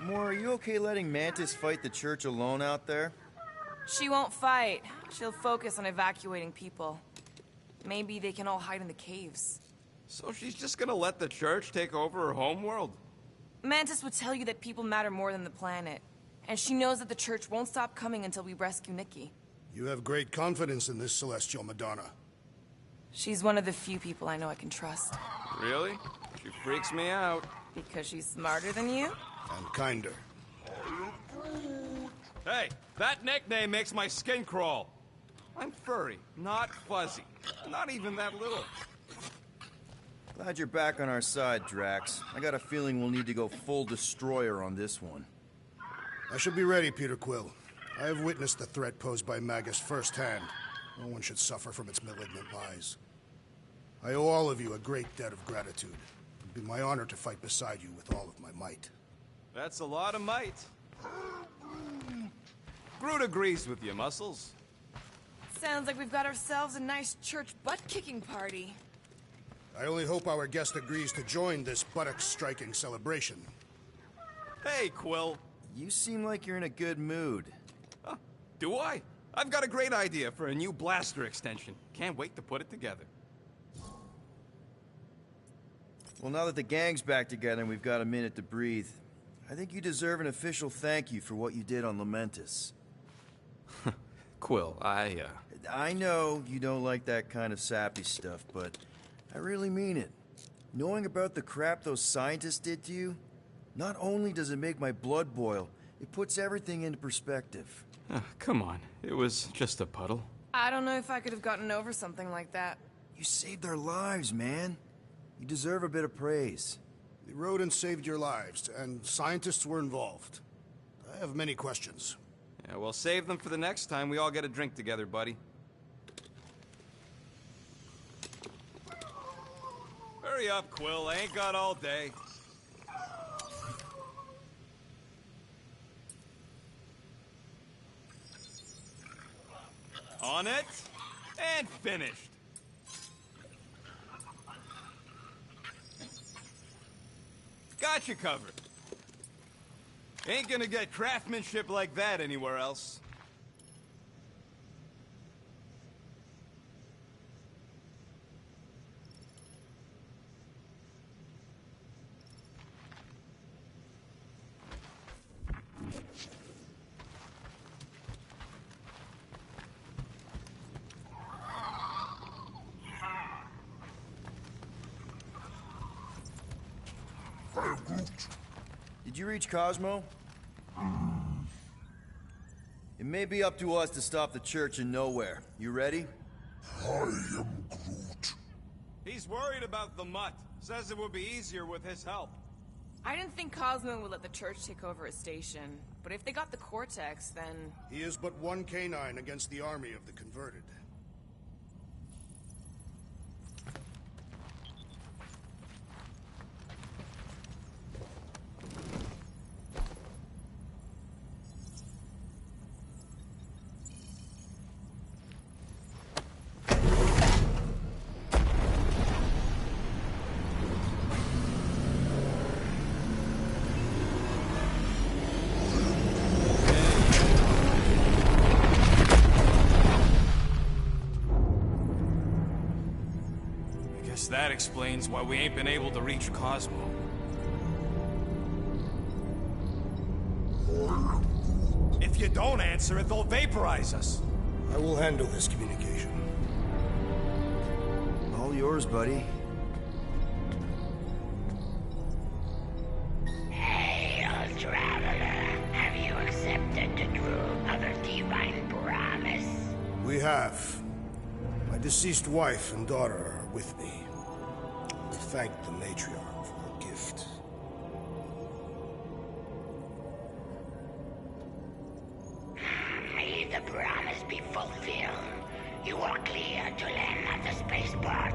Gamora, are you okay letting Mantis fight the church alone out there? She won't fight. She'll focus on evacuating people. Maybe they can all hide in the caves. So she's just gonna let the church take over her homeworld? Mantis would tell you that people matter more than the planet. And she knows that the church won't stop coming until we rescue Nikki. You have great confidence in this celestial Madonna. She's one of the few people I know I can trust. Really? She freaks me out. Because she's smarter than you? And kinder. Hey, that nickname makes my skin crawl. I'm furry, not fuzzy. Not even that little. Glad you're back on our side, Drax. I got a feeling we'll need to go full destroyer on this one. I shall be ready, Peter Quill. I have witnessed the threat posed by Magus firsthand. No one should suffer from its malignant lies. I owe all of you a great debt of gratitude. It would be my honor to fight beside you with all of my might. That's a lot of might. Groot agrees with you, Muscles. Sounds like we've got ourselves a nice church butt-kicking party. I only hope our guest agrees to join this buttocks-striking celebration. Hey, Quill. You seem like you're in a good mood. Huh, do I? I've got a great idea for a new blaster extension. Can't wait to put it together. Well, now that the gang's back together and we've got a minute to breathe, I think you deserve an official thank you for what you did on Lamentis. Quill, I know you don't like that kind of sappy stuff, but I really mean it. Knowing about the crap those scientists did to you, not only does it make my blood boil, it puts everything into perspective. Come on, it was just a puddle. I don't know if I could have gotten over something like that. You saved our lives, man. You deserve a bit of praise. The rodents saved your lives, and scientists were involved. I have many questions. Yeah, we'll save them for the next time we all get a drink together, buddy. Hurry up, Quill. I ain't got all day. On it, and finished. Got you covered. Ain't gonna get craftsmanship like that anywhere else. Did you reach Cosmo? It may be up to us to stop the church in nowhere. You ready? I am Groot. He's worried about the mutt. Says it would be easier with his help. I didn't think Cosmo would let the church take over a station, but if they got the Cortex, then... He is but one canine against the army of the converted. That explains why we ain't been able to reach Cosmo. If you don't answer it, they'll vaporize us. I will handle this communication. All yours, buddy. Hail, traveler. Have you accepted the true of a divine promise? We have. My deceased wife and daughter are with me. Thank the matriarch for her gift. May the promise be fulfilled. You are clear to land at the spaceport.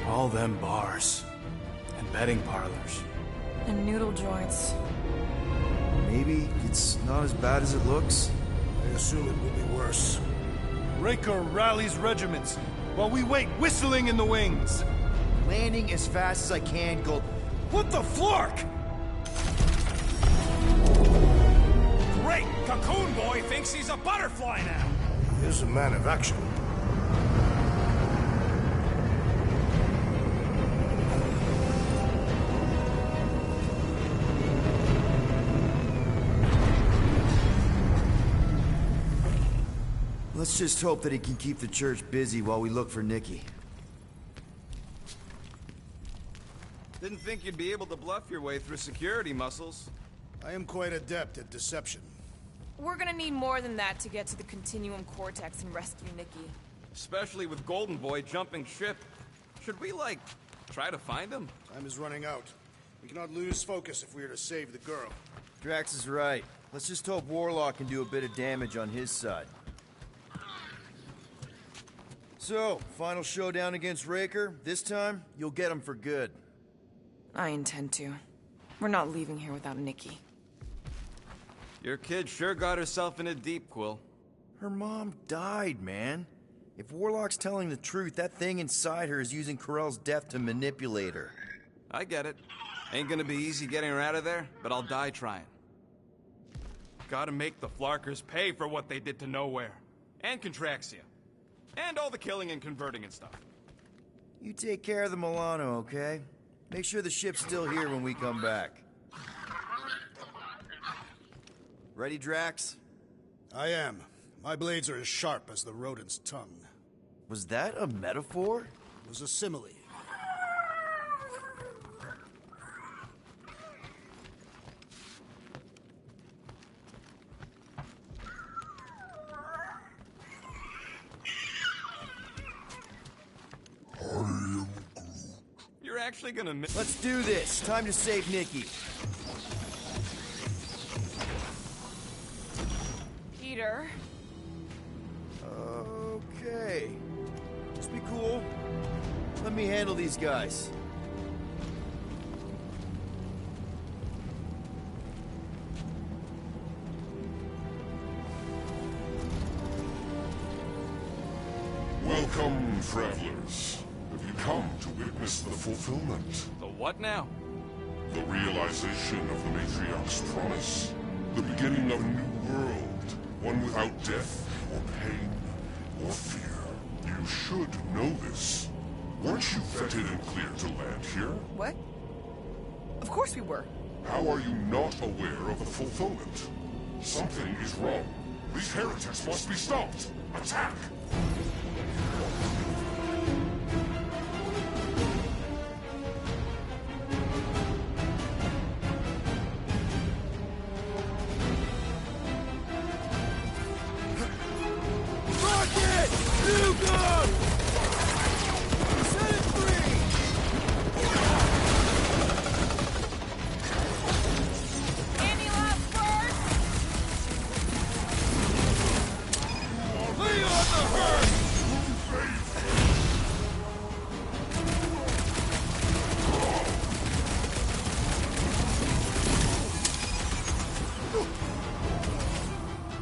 All them bars. betting parlors. And noodle joints. Maybe it's not as bad as it looks. I assume it will be worse. Raker rallies regiments, while we wait whistling in the wings. Landing as fast as I can, Gold. What the flark? Great! Cocoon Boy thinks he's a butterfly now! He's a man of action. Let's just hope that he can keep the church busy while we look for Nikki. Didn't think you'd be able to bluff your way through security muscles. I am quite adept at deception. We're gonna need more than that to get to the Continuum Cortex and rescue Nikki. Especially with Golden Boy jumping ship. Should we, like, try to find him? Time is running out. We cannot lose focus if we are to save the girl. Drax is right. Let's just hope Warlock can do a bit of damage on his side. So, final showdown against Raker. This time, you'll get him for good. I intend to. We're not leaving here without Nikki. Your kid sure got herself in a deep, Quill. Her mom died, man. If Warlock's telling the truth, that thing inside her is using Corell's death to manipulate her. I get it. Ain't gonna be easy getting her out of there, but I'll die trying. Gotta make the Flarkers pay for what they did to Nowhere. And Contraxia. And all the killing and converting and stuff. You take care of the Milano, okay? Make sure the ship's still here when we come back. Ready, Drax? I am. My blades are as sharp as the rodent's tongue. Was that a metaphor? It was a simile. You're actually gonna miss. Let's do this. Time to save Nikki. Peter? Okay. Just be cool. Let me handle these guys. Welcome, travelers. Have you come to witness the fulfillment? The what now? The realization of the Matriarch's promise? The beginning of a new world, one without death, or pain, or fear. You should know this. Weren't you vetted and cleared to land here? What? Of course we were. How are you not aware of the fulfillment? Something is wrong. These heretics must be stopped. Attack!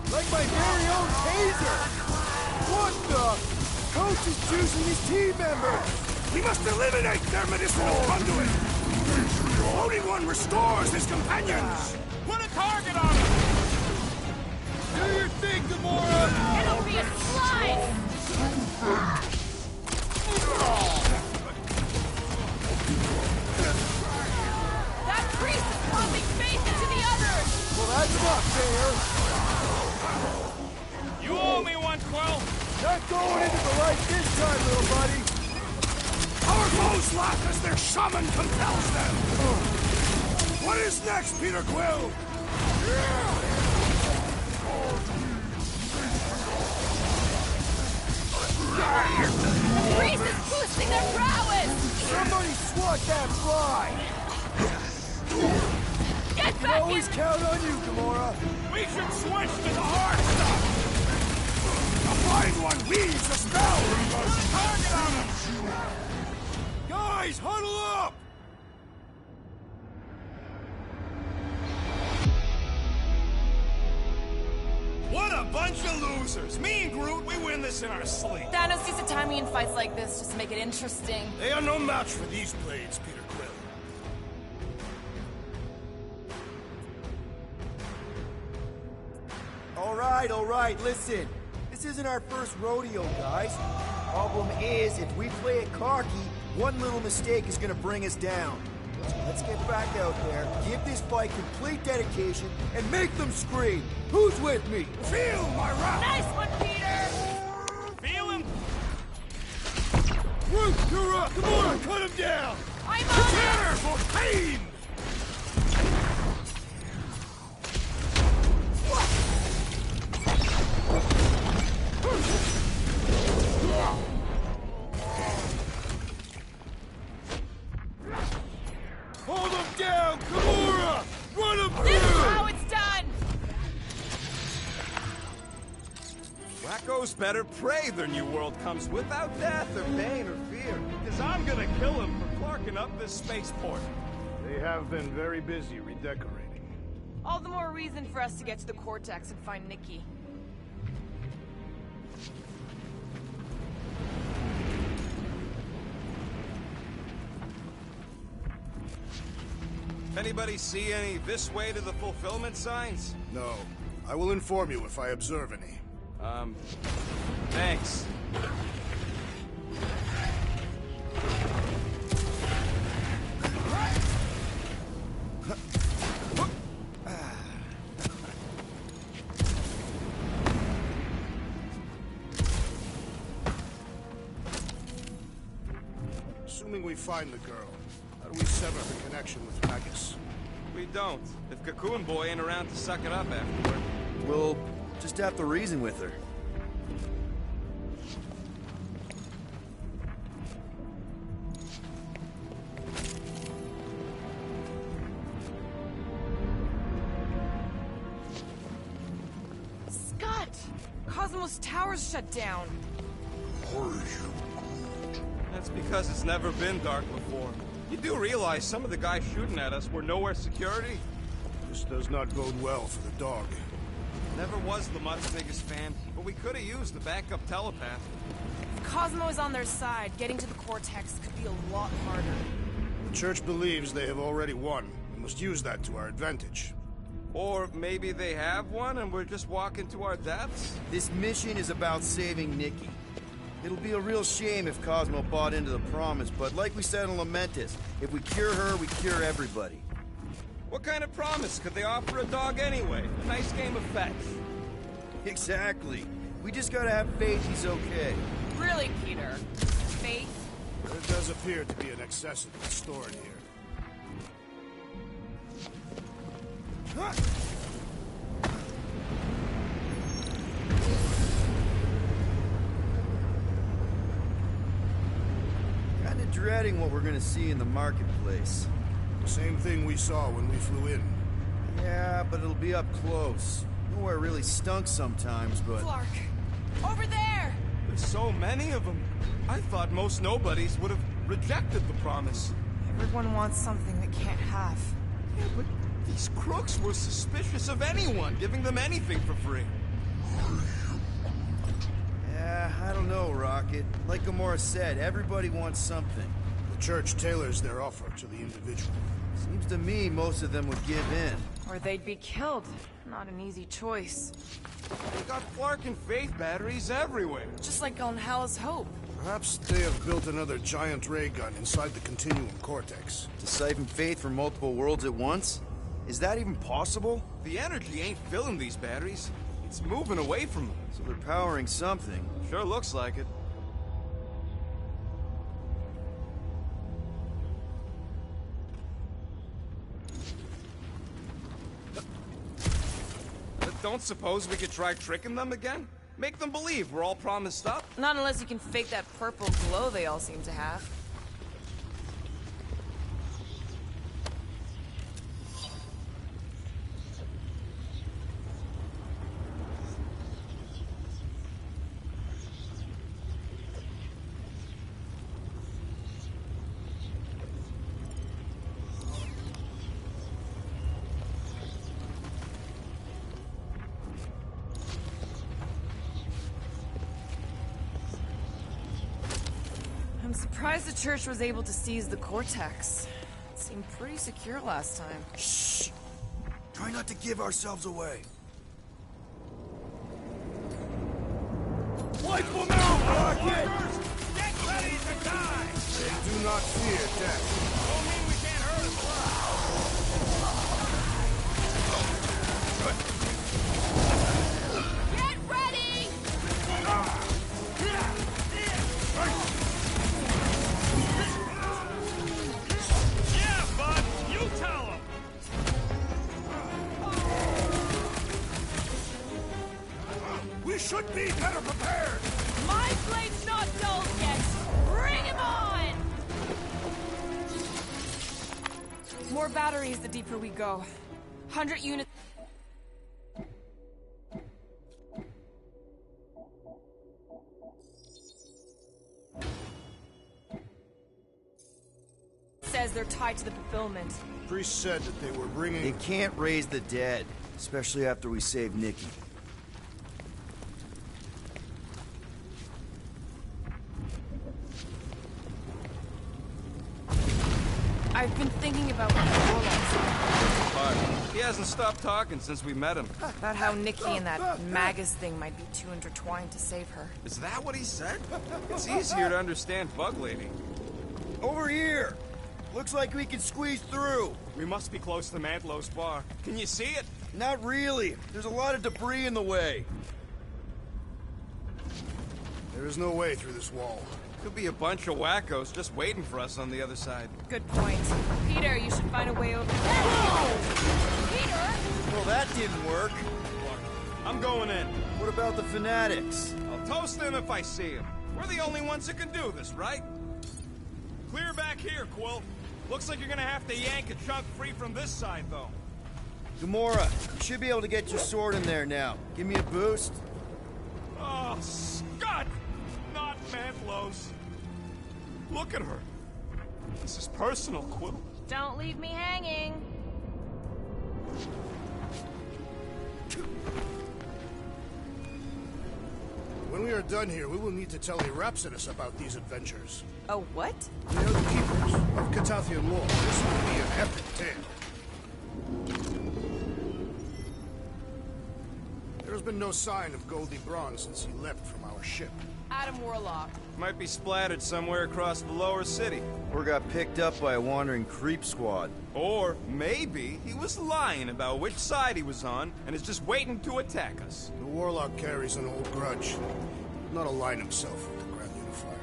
Like my very own taser! What the? Coach is choosing his team members! We must eliminate their medicinal conduit! Only one restores his companions! Put a target on him! Do your thing, Gamora! It'll be a slice! That priest is pumping faith into the others! Well, that's not fair! You owe me one, Quill! Not going into the light this time, little buddy! Our foes laugh as their shaman compels them! What is next, Peter Quill? The priest is boosting their prowess! Somebody swat that fly! Get Can back always in! count on you, Gamora! We should switch to the hard stuff! The blind one weaves a spell! Target on him! Guys, huddle up! Bunch of losers. Me and Groot, we win this in our sleep. Thanos used to time me in fights like this just to make it interesting. They are no match for these blades, Peter Quill. All right, listen. This isn't our first rodeo, guys. Problem is, if we play it cocky, one little mistake is gonna bring us down. So let's get back out there, give this fight complete dedication, and make them scream. Who's with me? Feel my wrath! Nice one, Peter! Feel him? Groot, you're up! Come on, cut him down! I'm on it! Prepare for pain! Hold him down, Gamora! Run him This is through! how it's done! Wacko's better pray their new world comes without death or pain or fear. Because I'm gonna kill him for clarking up this spaceport. They have been very busy redecorating. All the more reason for us to get to the Cortex and find Nikki. Anybody see any this way to the fulfillment signs? No. I will inform you if I observe any. Thanks. Assuming we find the girl, how do we sever her connection with Magus? We don't. If Cocoon Boy ain't around to suck it up afterward. We'll just have to reason with her. Scott! Cosmos Tower's shut down. That's because it's never been dark before. You do realize some of the guys shooting at us were nowhere security? This does not bode well for the dog. Never was Lamott's biggest fan, but we could have used the backup telepath. If Cosmo is on their side, getting to the Cortex could be a lot harder. The Church believes they have already won. We must use that to our advantage. Or maybe they have one and we're just walking to our deaths? This mission is about saving Nikki. It'll be a real shame if Cosmo bought into the promise, but like we said in Lamentus, if we cure her, we cure everybody. What kind of promise could they offer a dog anyway? A nice game of fetch. Exactly. We just gotta have faith he's okay. Really, Peter? Faith? There does appear to be an accessory stored here. Kinda dreading what we're gonna see in the marketplace. Same thing we saw when we flew in. Yeah, but it'll be up close. Nowhere really stunk sometimes, but... Clark! Over there! There's so many of them. I thought most nobodies would have rejected the promise. Everyone wants something they can't have. Yeah, but these crooks were suspicious of anyone giving them anything for free. Yeah, I don't know, Rocket. Like Gamora said, everybody wants something. The Church tailors their offer to the individual. Seems to me most of them would give in. Or they'd be killed. Not an easy choice. They got Clark and Faith batteries everywhere. Just like on Hell's Hope. Perhaps they have built another giant ray gun inside the Continuum Cortex. To siphon faith from multiple worlds at once? Is that even possible? The energy ain't filling these batteries. It's moving away from them. So they're powering something. Sure looks like it. Don't suppose we could try tricking them again? Make them believe we're all promised up? Not unless you can fake that purple glow they all seem to have. Surprised the church was able to seize the Cortex. It seemed pretty secure last time. Shh! Try not to give ourselves away. Wipe them out, Rocket! Get ready to die! And do not fear death. Don't mean we can't hurt us. Get ready! Yeah, bud! You tell him! We should be better prepared! My blade's not dull yet! Bring him on! More batteries the deeper we go. 100 units. Says they're tied to the fulfillment. Priest said that they were bringing... They can't raise the dead, especially after we save Nikki. I've been thinking about what the Warlocks Fuck. He hasn't stopped talking since we met him. about how Nikki and that Magus thing might be too intertwined to save her. Is that what he said? It's easier to understand Bug Lady. Over here! Looks like we can squeeze through. We must be close to Mantlo's bar. Can you see it? Not really. There's a lot of debris in the way. There is no way through this wall. Could be a bunch of wackos just waiting for us on the other side. Good point. Peter, you should find a way over there. Peter! Well, that didn't work. Look, I'm going in. What about the fanatics? I'll toast them if I see them. We're the only ones that can do this, right? Clear back here, Quill. Looks like you're gonna have to yank a chunk free from this side, though. Gamora, you should be able to get your sword in there now. Give me a boost. Oh, Scott! Not Mantlo's. Look at her. This is personal, Quill. Don't leave me hanging. When we are done here, we will need to tell a Rhapsodus about these adventures. Oh, what? We are the keepers of Catathian lore. This will be an epic tale. There has been no sign of Goldie Braun since he left from our ship. Adam Warlock. Might be splattered somewhere across the lower city. Or got picked up by a wandering creep squad. Or maybe he was lying about which side he was on and is just waiting to attack us. The Warlock carries an old grudge. He would not align himself with the Grand Unifier.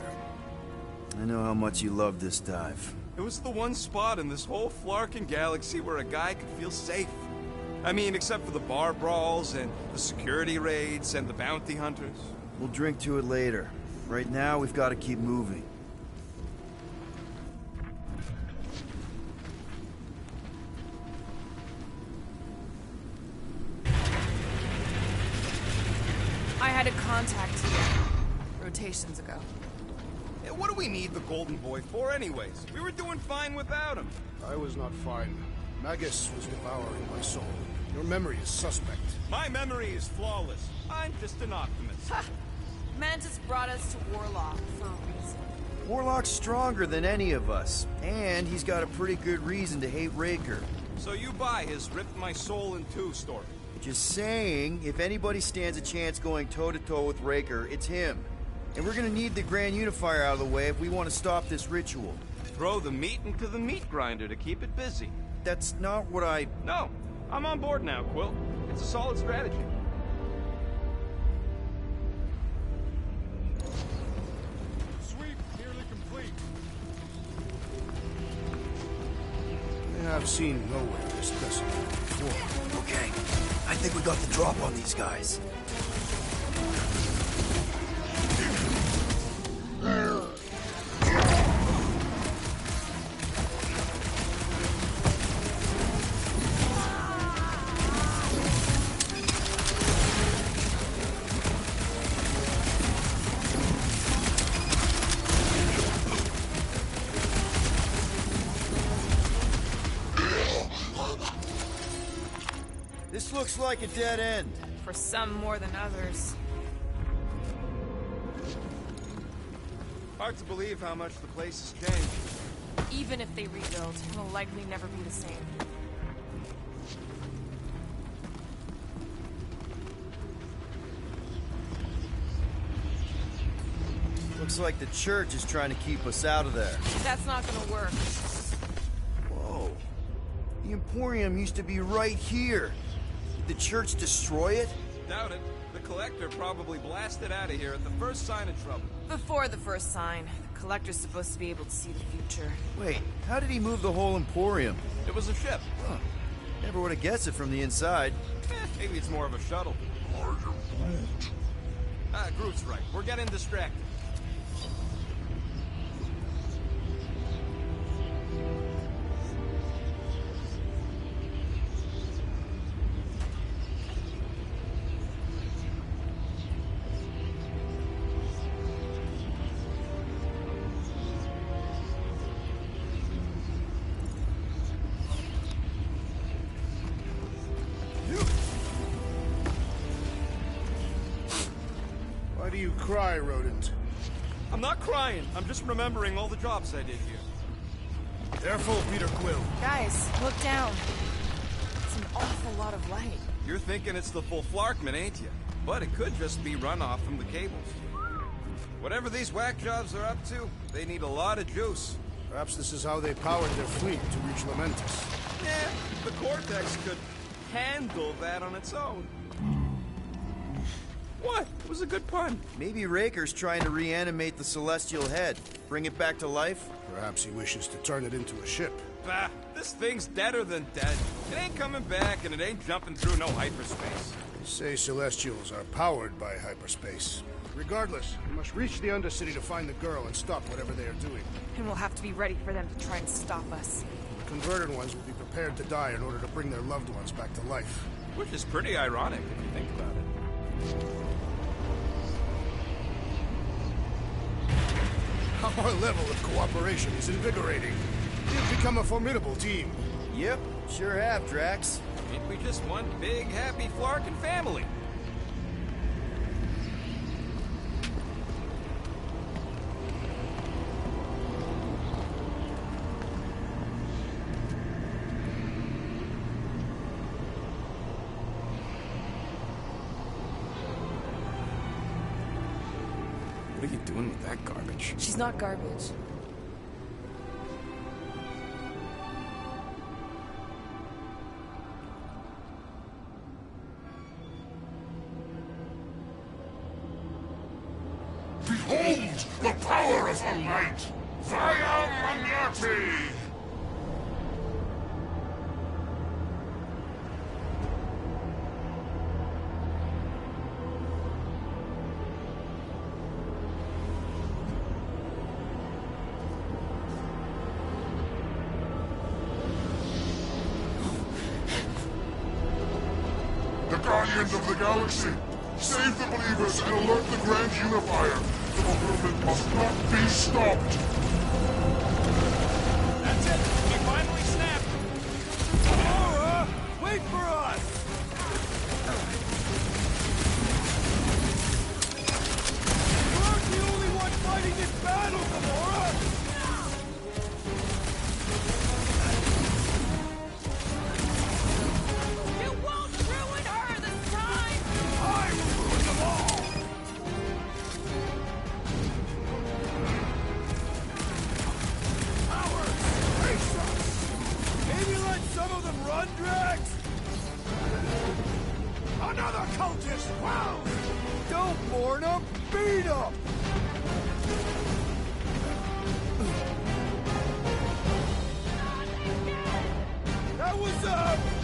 I know how much you love this dive. It was the one spot in this whole Flarkin galaxy where a guy could feel safe. I mean, except for the bar brawls and the security raids and the bounty hunters. We'll drink to it later. Right now, we've got to keep moving. I had a contact here. Rotations ago. Yeah, what do we need the Golden Boy for anyways? We were doing fine without him. I was not fine. Magus was devouring my soul. Your memory is suspect. My memory is flawless. I'm just an optimist. Ha! Mantis brought us to Warlock for a reason. Warlock's stronger than any of us, and he's got a pretty good reason to hate Raker. So you buy his ripped my soul in two story. Just saying, if anybody stands a chance going toe-to-toe with Raker, it's him. And we're gonna need the Grand Unifier out of the way if we want to stop this ritual. Throw the meat into the meat grinder to keep it busy. That's not what I... No, I'm on board now, Quill. It's a solid strategy. Sweep nearly complete. I have seen nowhere this desolate before. Okay, I think we got the drop on these guys. This looks like a dead end. For some more than others. Hard to believe how much the place has changed. Even if they rebuild, it'll likely never be the same. Looks like the church is trying to keep us out of there. That's not gonna work. Whoa. The Emporium used to be right here. Did the church destroy it? Doubt it. The Collector probably blasted out of here at the first sign of trouble. Before the first sign, the Collector's supposed to be able to see the future. Wait, how did he move the whole Emporium? It was a ship. Huh. Never would have guessed it from the inside. Maybe it's more of a shuttle. Are you Groot? Groot's right. We're getting distracted. Why do you cry, rodent? I'm not crying. I'm just remembering all the jobs I did here. Careful, Peter Quill. Guys, look down. It's an awful lot of light. You're thinking it's the full Flarkman, ain't you? But it could just be runoff from the cables. Whatever these whack jobs are up to, they need a lot of juice. Perhaps this is how they powered their fleet to reach Lamentus. Yeah, the Cortex could handle that on its own. What? It was a good pun. Maybe Raker's trying to reanimate the Celestial Head. Bring it back to life? Perhaps he wishes to turn it into a ship. Bah, this thing's deader than dead. It ain't coming back, and it ain't jumping through no hyperspace. They say Celestials are powered by hyperspace. Regardless, we must reach the Undercity to find the girl and stop whatever they are doing. And we'll have to be ready for them to try and stop us. The converted ones will be prepared to die in order to bring their loved ones back to life. Which is pretty ironic if you think about it. Our level of cooperation is invigorating. We've become a formidable team. Yep, sure have, Drax. Ain't we just one big, happy Flarkin family? What are you doing with that garbage? She's not garbage. Behold the power of the light! Via Magnati! The Guardians of the Galaxy! Save the believers and alert the Grand Unifier! The movement must not be stopped! That's it! We finally snapped! Gamora! Wait for us! You aren't the only one fighting this battle, Gamora! You won't ruin her this time! I will ruin them all! Cowards! Face us! Maybe let some of them run, Drax? Another cultist! Wow! Don't mourn them! Beat them! That was,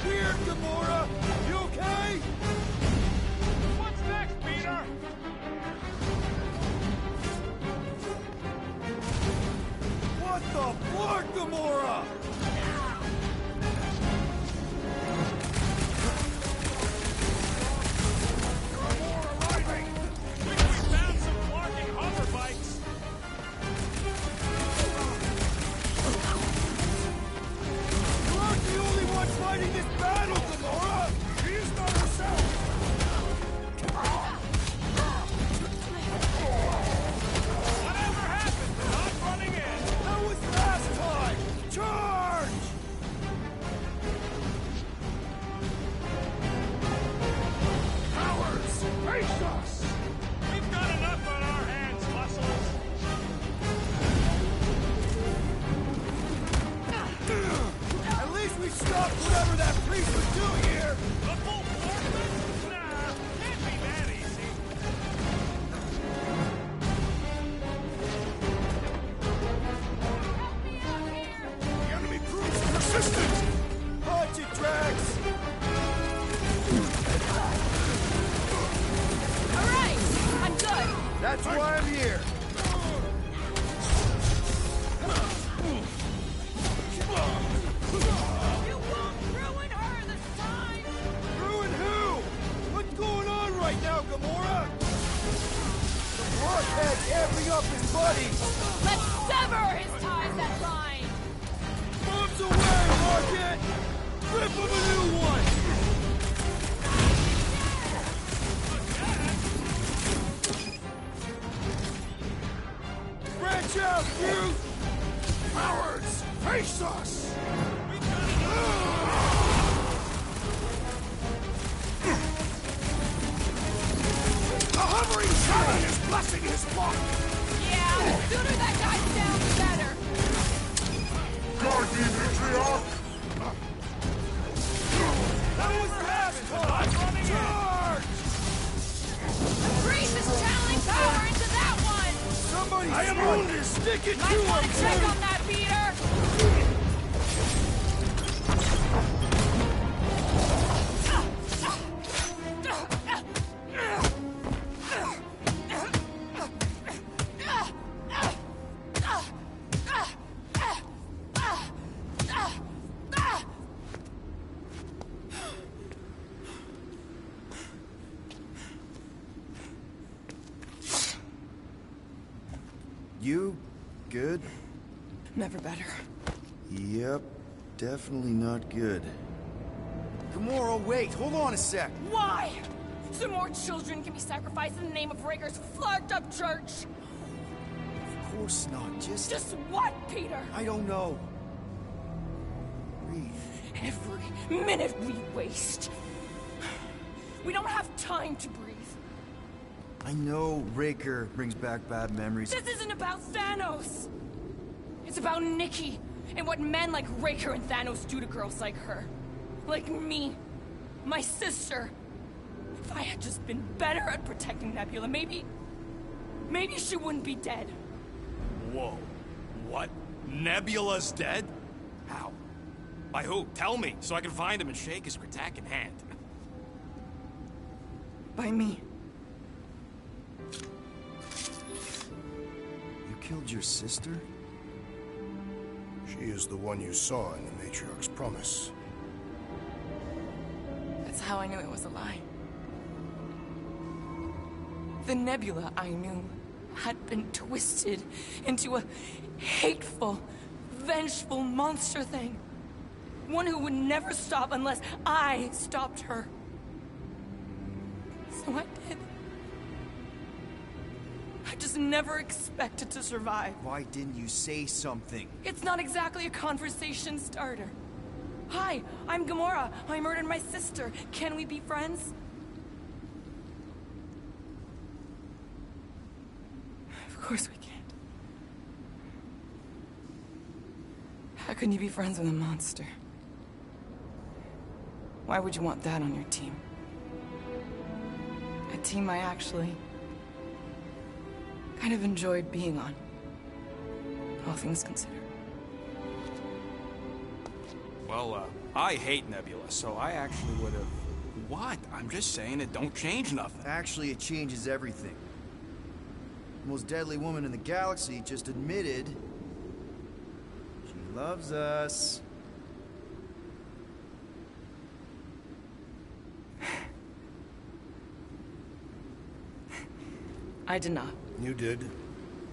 weird, Gamora! You okay? What's next, Peter? What the fuck, Gamora? We found some Flarkin hover bikes. whatever that priest was doing here! The full force? Nah, can't be that easy. The enemy proves persistent! Punch it, Drax! Alright! I'm good! That's why I'm here! You won't ruin her this time! Ruin who? What's going on right now, Gamora? The blockhead can't bring up his buddies! Let's sever his ties that bind! Bombs away, Rocket! Rip him a new one! Branch out, Groot! Cowards! Face us! The hovering giant is blessing his flock! Yeah, the sooner that guy's down, the better! Guard me, Matriarch! That was fast talk! Charge! Breathe this channeling power into that one! Somebody I am wounded! stick it to Might want to check him! on that, Peter! You good? Never better. Yep, definitely not good. Gamora, wait, hold on a sec. Why? So more children can be sacrificed in the name of Raker's flagged-up church? Of course not, Just what, Peter? I don't know. Breathe. Every minute we waste. We don't have time to breathe. I know Raker brings back bad memories. This isn't about Thanos. It's about Nikki and what men like Raker and Thanos do to girls like her. Like me. My sister. If I had just been better at protecting Nebula, maybe she wouldn't be dead. Whoa. What? Nebula's dead? How? By who? Tell me, so I can find him and shake his Kratak in hand. By me. You killed your sister? She is the one you saw in the Matriarch's promise. That's how I knew it was a lie. The Nebula I knew had been twisted into a hateful, vengeful monster thing. One who would never stop unless I stopped her. So I did. I just never expected to survive. Why didn't you say something? It's not exactly a conversation starter. Hi, I'm Gamora. I murdered my sister. Can we be friends? Of course we can't. How can you be friends with a monster? Why would you want that on your team? A team I actually kind of enjoyed being on. All things considered. Well, I hate Nebula, so I actually would have... What? I'm just saying it don't change nothing. Actually, it changes everything. The most deadly woman in the galaxy just admitted she loves us. I did not. You did.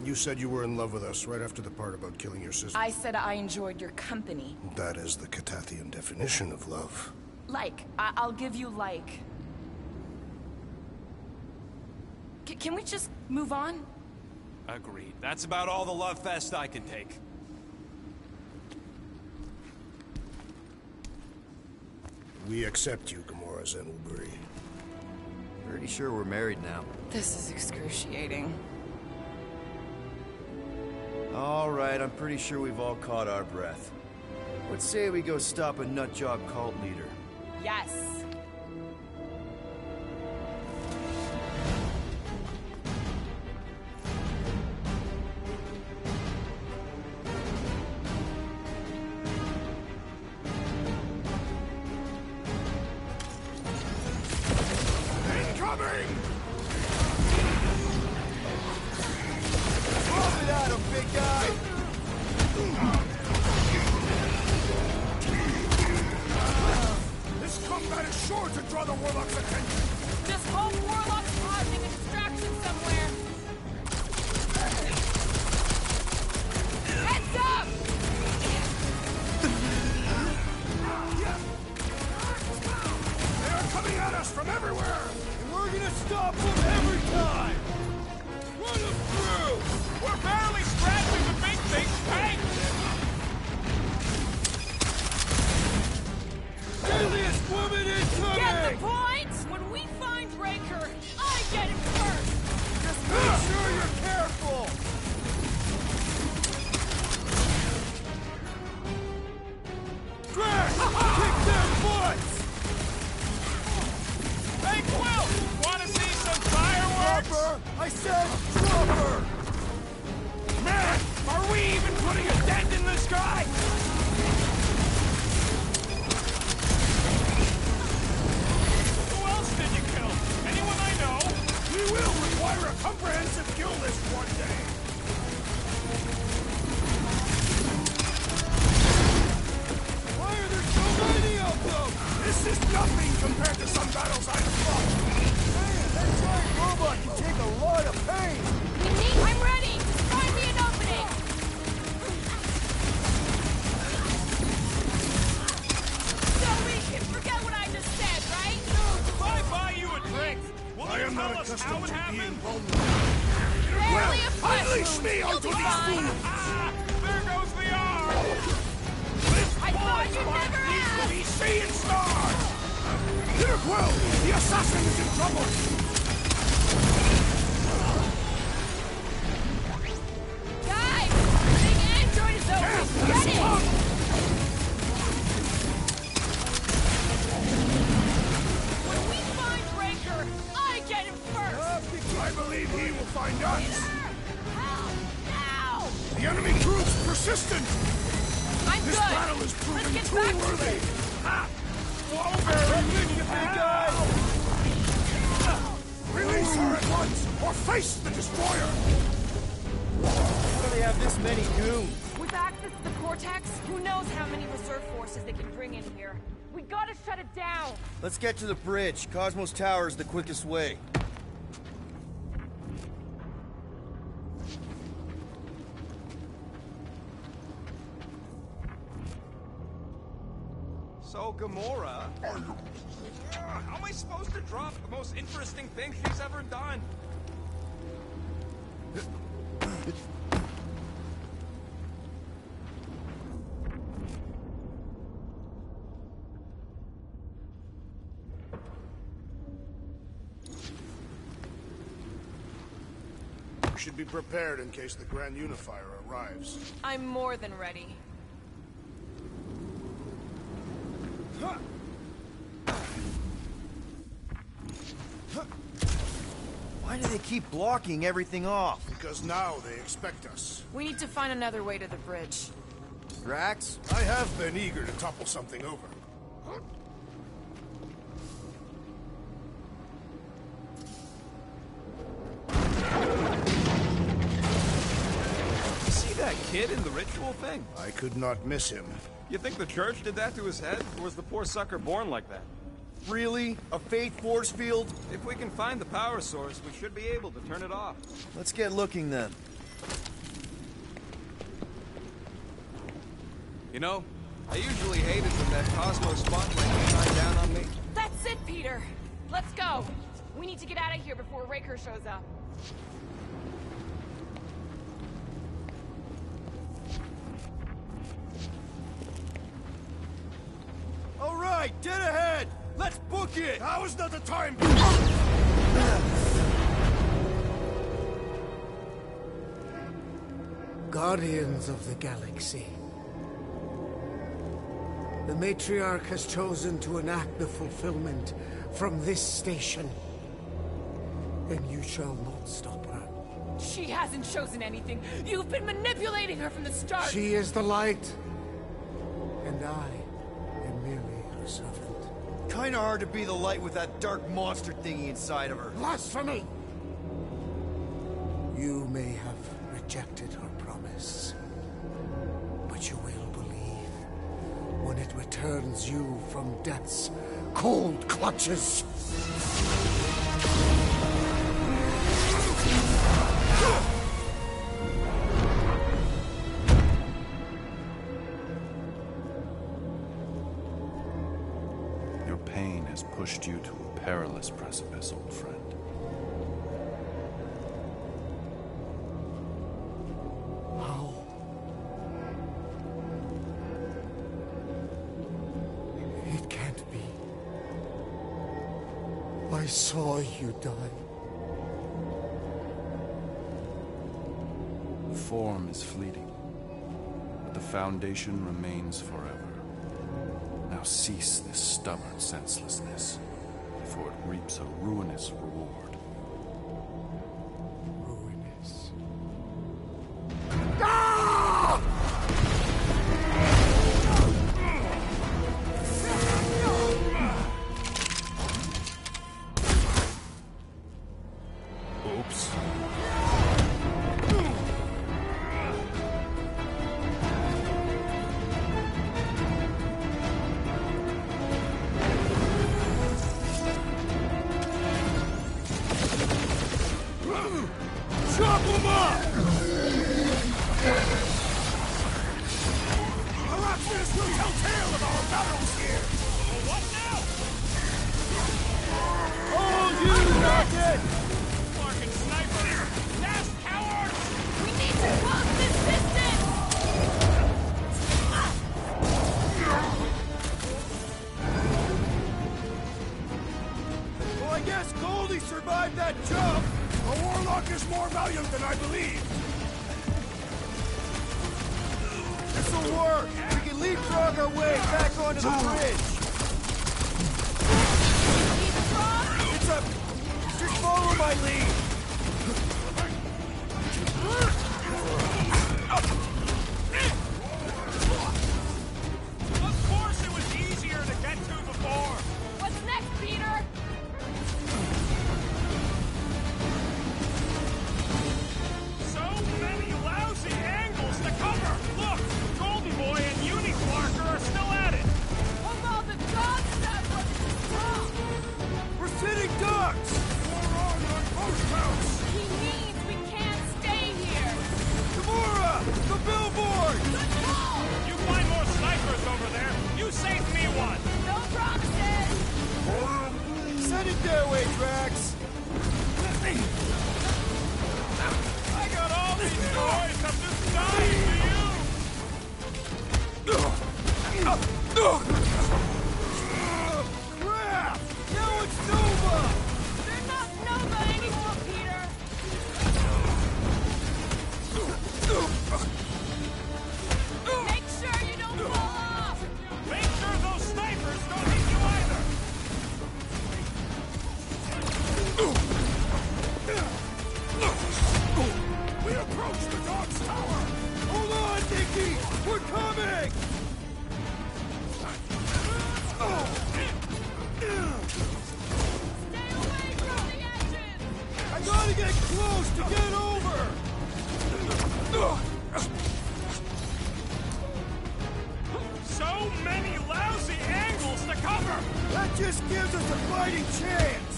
You said you were in love with us right after the part about killing your sister. I said I enjoyed your company. That is the Catathian definition of love. Like. I'll give you like. Can we just move on? Agreed. That's about all the love fest I can take. We accept you, Gamora Zenwalbury. Pretty sure we're married now. This is excruciating. All right, I'm pretty sure we've all caught our breath. Let's say we go stop a nutjob cult leader. Yes. Incoming! Throw it at him, big guy! This combat is sure to draw the Warlock's attention. Just hope Warlock's causing a distraction somewhere. Heads up! They are coming at us from everywhere! And we're gonna stop them every time! Run them through! We're barely scratching the big thing's tank! Deadliest woman incoming! Get the point? When we find Raker, I get it first! Just make sure you're careful! Drax! Kick their butts! Hey, Quill! Wanna see some fireworks? Dropper! I said dropper! Man, are we even putting a dent in the sky? Who else did you kill? Anyone I know? We will require a comprehensive kill list one day. Why are there so many of them? This is nothing compared to some battles I've fought. Man, that giant robot can take a lot of pain! I'm ready! Find me an opening! So we can forget what I just said, right? If I buy you a drink, will I you am tell not us how accustomed it to being happened? vulnerable. Barely a flesh Unleash wound. me You'll onto be these fine. fools! Ah, there goes the arm! I thought you'd never ask! Be seeing stars! Peter Quill! The assassin is in trouble! Guys! Big android is open! Get it! When we find Raker, I get him first! I believe he will find us! Help! Now! The enemy proves persistent! I'm This good! battle is Let's proving get too back to worthy! it! Ha! Big guy! Release her at once, or face the destroyer! How do they have this many goons? With access to the Cortex, who knows how many reserve forces they can bring in here. We gotta shut it down! Let's get to the bridge. Cosmos Tower is the quickest way. So, Gamora... how am I supposed to drop the most interesting thing she's ever done? You should be prepared in case the Grand Unifier arrives. I'm more than ready. Why do they keep blocking everything off? Because now they expect us. We need to find another way to the bridge. Drax? I have been eager to topple something over. You see that kid in the ritual thing? I could not miss him. You think the church did that to his head? Or was the poor sucker born like that? Really? A faith force field? If we can find the power source, we should be able to turn it off. Let's get looking then. You know, I usually hated when that Cosmos spotlight came shine down on me. That's it, Peter! Let's go! We need to get out of here before Raker shows up. All right, dead ahead! Let's book it! Now is not the time! Guardians of the Galaxy. The matriarch has chosen to enact the fulfillment from this station. And you shall not stop her. She hasn't chosen anything. You've been manipulating her from the start. She is the light. And I am merely her servant. Kinda hard to be the light with that dark monster thingy inside of her. Blasphemy! You may have rejected her promise, but you will believe when it returns you from death's cold clutches. Your pain has pushed you to a perilous precipice, old friend. How? It can't be. I saw you die. Form is fleeting, but the foundation remains forever. Now cease this stubborn senselessness, before it reaps a ruinous reward. Ruinous. Oops. Chop him up! Eruptions will tell tale of our battles here! Well, what now? Hold you, rocket! Fucking sniper! Fast cowards! We need to close this distance! Well, I guess Goldie survived that jump! The warlock is more valiant than I believe! This'll work! We can leapfrog our way back onto the bridge! It's a... Just follow my lead! Of course it was easier to get to before! What's next, Peter? So many lousy angles to cover! Look! Golden Boy and Uniflarker are still at it! Of all the gods that was wrong! We're sitting ducks! We're on post house! He means we can't stay here! Gamora! The billboard! Good call! You find more snipers over there! You saved me one! No promises! Send it their way, Drax! I got all these toys! I'm just dying for you! Crap! Now it's Nova! They're not Nova anymore, Peter! Make sure you don't fall off! Make sure those snipers don't hit you either! We approach the dog's tower! Hold on, Nikki! We're coming! Stay away from the edges! I gotta get close to get over! So many lousy angles to cover! That just gives us a fighting chance!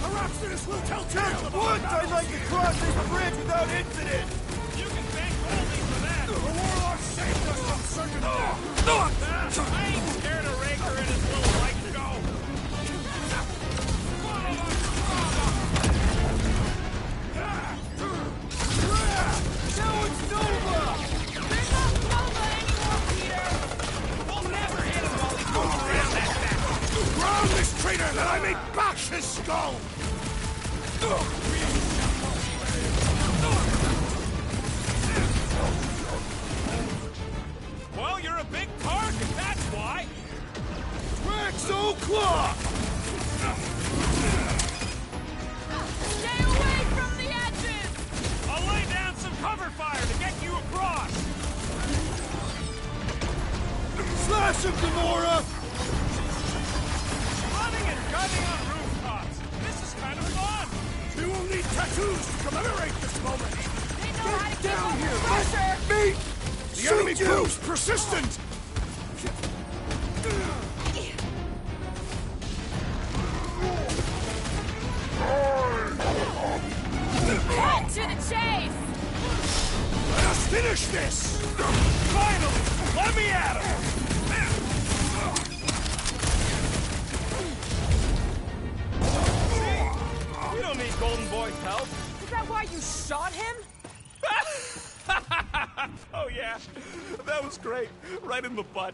Eruptions will tell tale of our Once I'd battles like to here. cross this bridge without incident! You can thank Goldie for that! The warlock saved us from certain death! I ain't scared of Raker and his little light go! Now it's Nova! They're not Nova anymore, Peter! We'll never hit him while he goes around that back! Ground this traitor that I may bash his skull! cover fire to get you across! Slash him, Gamora! Running and gunning on rooftops! This is kind of fun! We will need tattoos to commemorate this moment! They know how to keep down up here, the pressure! Me! The enemy proves persistent! Cut to the chase! Let us finish this! Finally! Let me at him! We don't need Golden Boy's help. Is that why you shot him? Oh yeah, that was great. Right in the butt.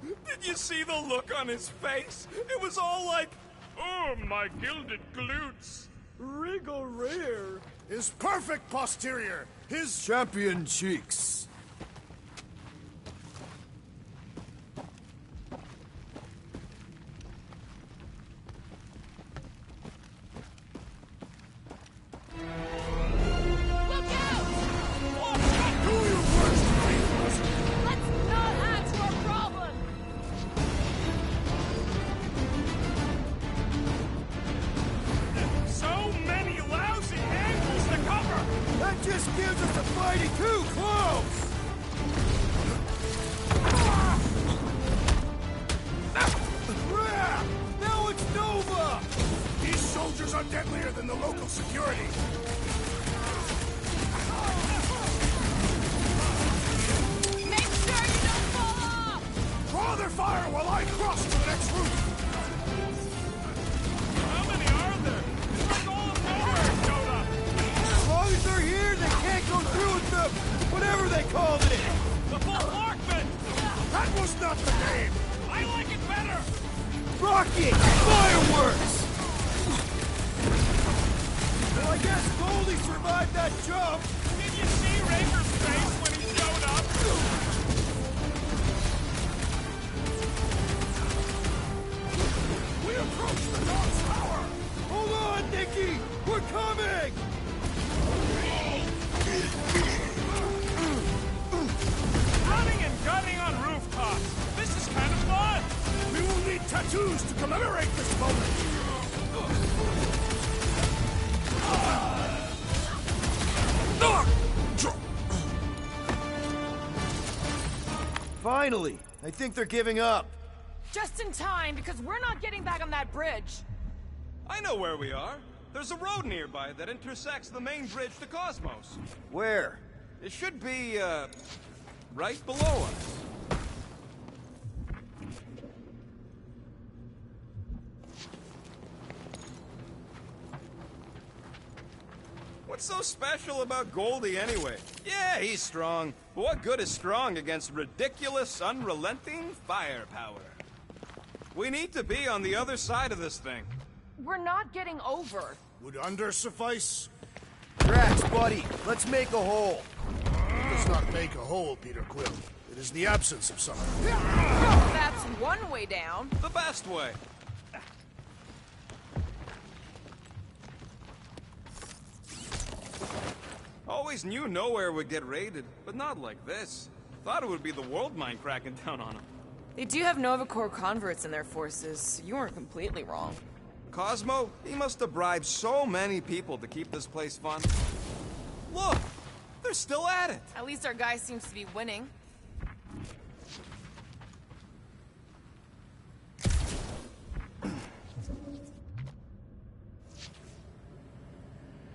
Did you see the look on his face? It was all like, oh, my gilded glutes. Wriggle rear. His perfect posterior! His... Champion cheeks. Look out! Do your worst, Rangers! Let's not add to our problem! So many lousy angles to cover. That just gives us a fighting too close! Now it's Nova! These soldiers are deadlier than the local security! Make sure you don't fall off! Draw their fire while I cross to the next roof! How many are there? It's like all of nowhere showed up. As long as they're here, they can't go through with the... whatever they called it! The full Larkman. That was not the name! I like it better. Rocket! Fireworks! Well, I guess Goldie survived that jump! Did you see Raker's face when he showed up? We approach the Dog's Tower! Hold on, Nikki! We're coming! Running and gunning on rooftops. This is kind of fun. We will need tattoos to commemorate this moment! Finally! I think they're giving up. Just in time, because we're not getting back on that bridge. I know where we are. There's a road nearby that intersects the main bridge to Cosmos. Where? It should be, right below us. What's so special about Goldie anyway? Yeah, he's strong. But what good is strong against ridiculous, unrelenting firepower? We need to be on the other side of this thing. We're not getting over. Would under suffice? Drax, buddy, let's make a hole. Does not make a hole, Peter Quill. It is the absence of something. Well, that's one way down. The best way. Always knew nowhere would get raided, but not like this. Thought it would be the world mine cracking down on them. They do have Nova Corps converts in their forces, so you weren't completely wrong. Cosmo, he must have bribed so many people to keep this place fun. Look, they're still at it. At least our guy seems to be winning.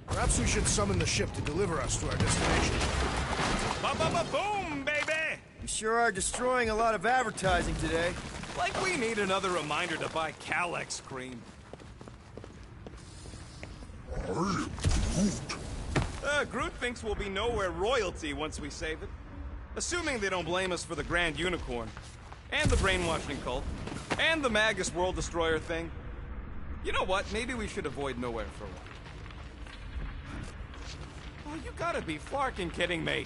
Perhaps we should summon the ship to deliver us to our destination. Ba-ba-ba-boom, baby! You sure are destroying a lot of advertising today. Like we need another reminder to buy Calyx cream. Groot thinks we'll be nowhere royalty once we save it. Assuming they don't blame us for the Grand Unicorn, and the brainwashing cult, and the Magus World Destroyer thing. You know what? Maybe we should avoid nowhere for a while. Oh, you gotta be flarking kidding me.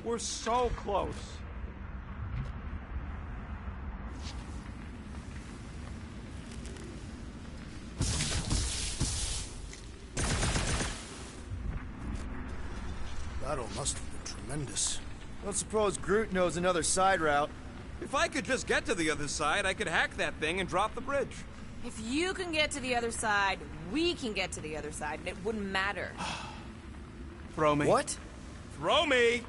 We're so close. Battle must have been tremendous. Don't suppose Groot knows another side route. If I could just get to the other side, I could hack that thing and drop the bridge. If you can get to the other side, we can get to the other side, and it wouldn't matter. Throw me. What? Throw me!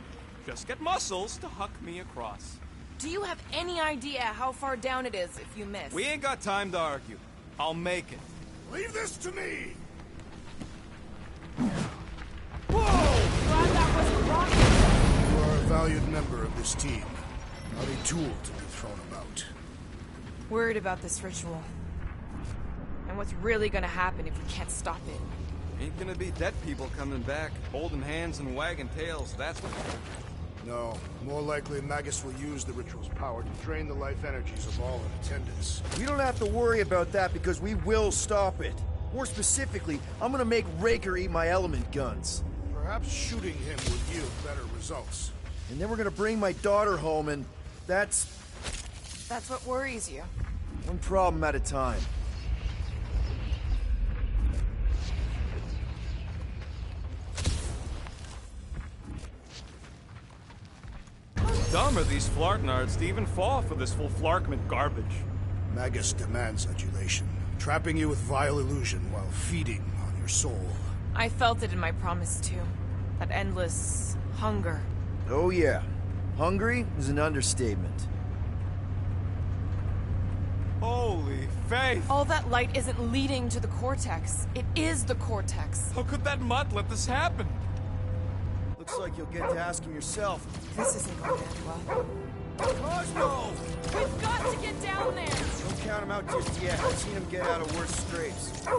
Just get muscles to huck me across. Do you have any idea how far down it is if you miss? We ain't got time to argue. I'll make it. Leave this to me! Glad that wasn't rocket. You are a valued member of this team, not a tool to be thrown about. Worried about this ritual. And what's really gonna happen if we can't stop it? Ain't gonna be dead people coming back, holding hands and wagging tails, that's what... No, more likely Magus will use the ritual's power to drain the life energies of all in attendance. We don't have to worry about that because we will stop it. More specifically, I'm gonna make Raker eat my element guns. Perhaps shooting him will yield better results. And then we're gonna bring my daughter home and that's what worries you. one problem at a time. Dumb are these Flartnards to even fall for this full Flarkment garbage. Magus demands adulation, trapping you with vile illusion while feeding on your soul. I felt it in my promise too. That endless hunger. Oh yeah. Hungry is an understatement. Holy faith! All that light isn't leading to the cortex. It is the cortex. How could that mutt let this happen? Looks like you'll get to ask him yourself. This isn't going to end well. Cosmo! We've got to get down there! Don't count him out just yet. I've seen him get out of worse scrapes. The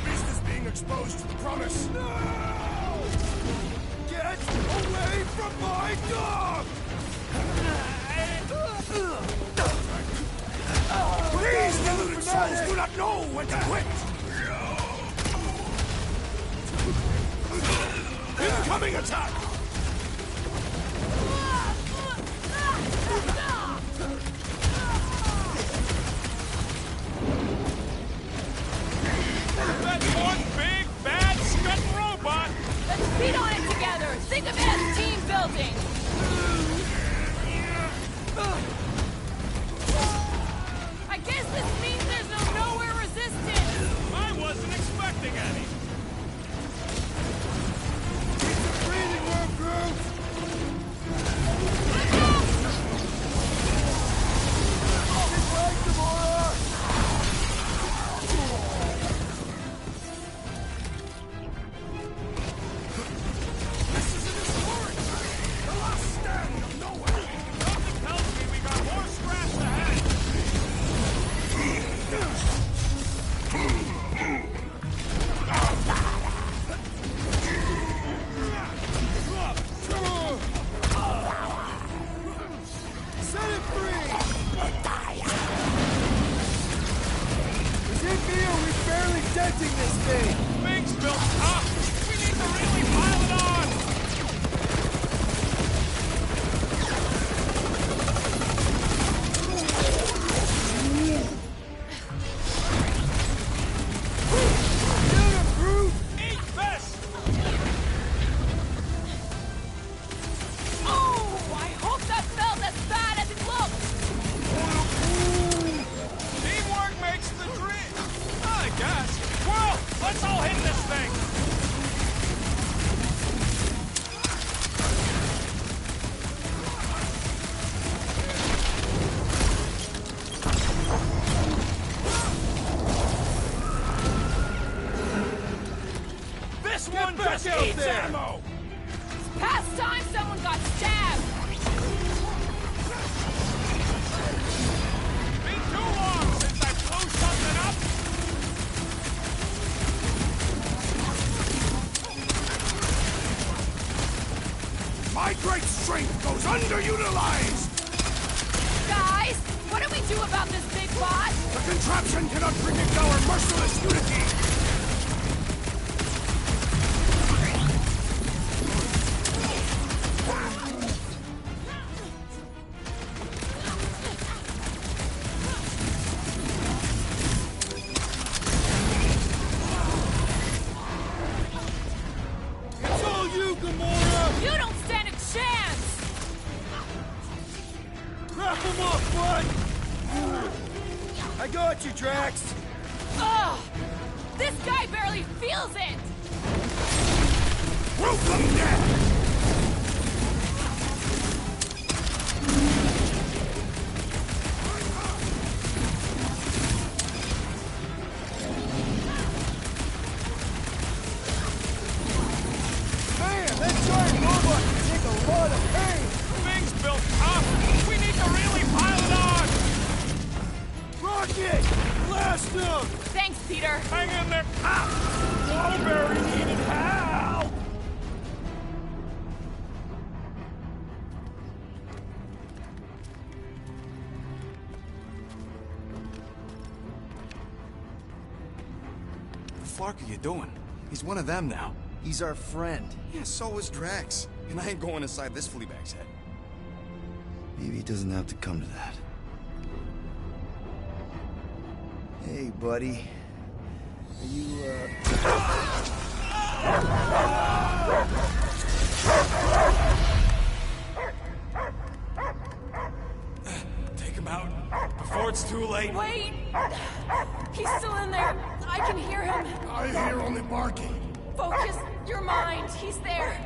beast is being exposed to the promise. No! Get away from my dog! These deluded souls do not know when to quit! Incoming attack! That's one big, bad, scut robot! Let's beat on it together! Think of it as team building! I guess this means there's no nowhere resistance! I wasn't expecting any. Breathing room, Groot! Look out! Get right, Gamora! This is an historic night! The last stand of nowhere! Something tells me we got more scraps ahead. Set it free! Is it me or are we barely denting this thing? Things built up. We need to really pile it on. Shoot him, Groot! Eat this. Oh! I hope that felt as bad as it looked! Teamwork makes the dream. I guess. Well, let's all hit this thing. This one back just out eats there. ammo. Past time someone got stabbed! Been too long since I blew something up. My great strength goes underutilized! Guys, what do we do about this big bot? The contraption cannot predict our merciless unity! got you, Drax! Ugh! This guy barely feels it! Root them down! Man, that giant robot can take a lot of pain! Thing's built up! We need to really pile it on! Rocket! Blast him! Thanks, Peter. Hang in there! Ah! Strawberry needed help! What the fuck are you doing? He's one of them now. He's our friend. Yeah, so is Drax. And I ain't going inside this fleabag's head. Maybe it doesn't have to come to that. Hey, buddy. Are you, Take him out before it's too late. Wait! He's still in there. I can hear him. I hear only barking. Focus your mind. He's there.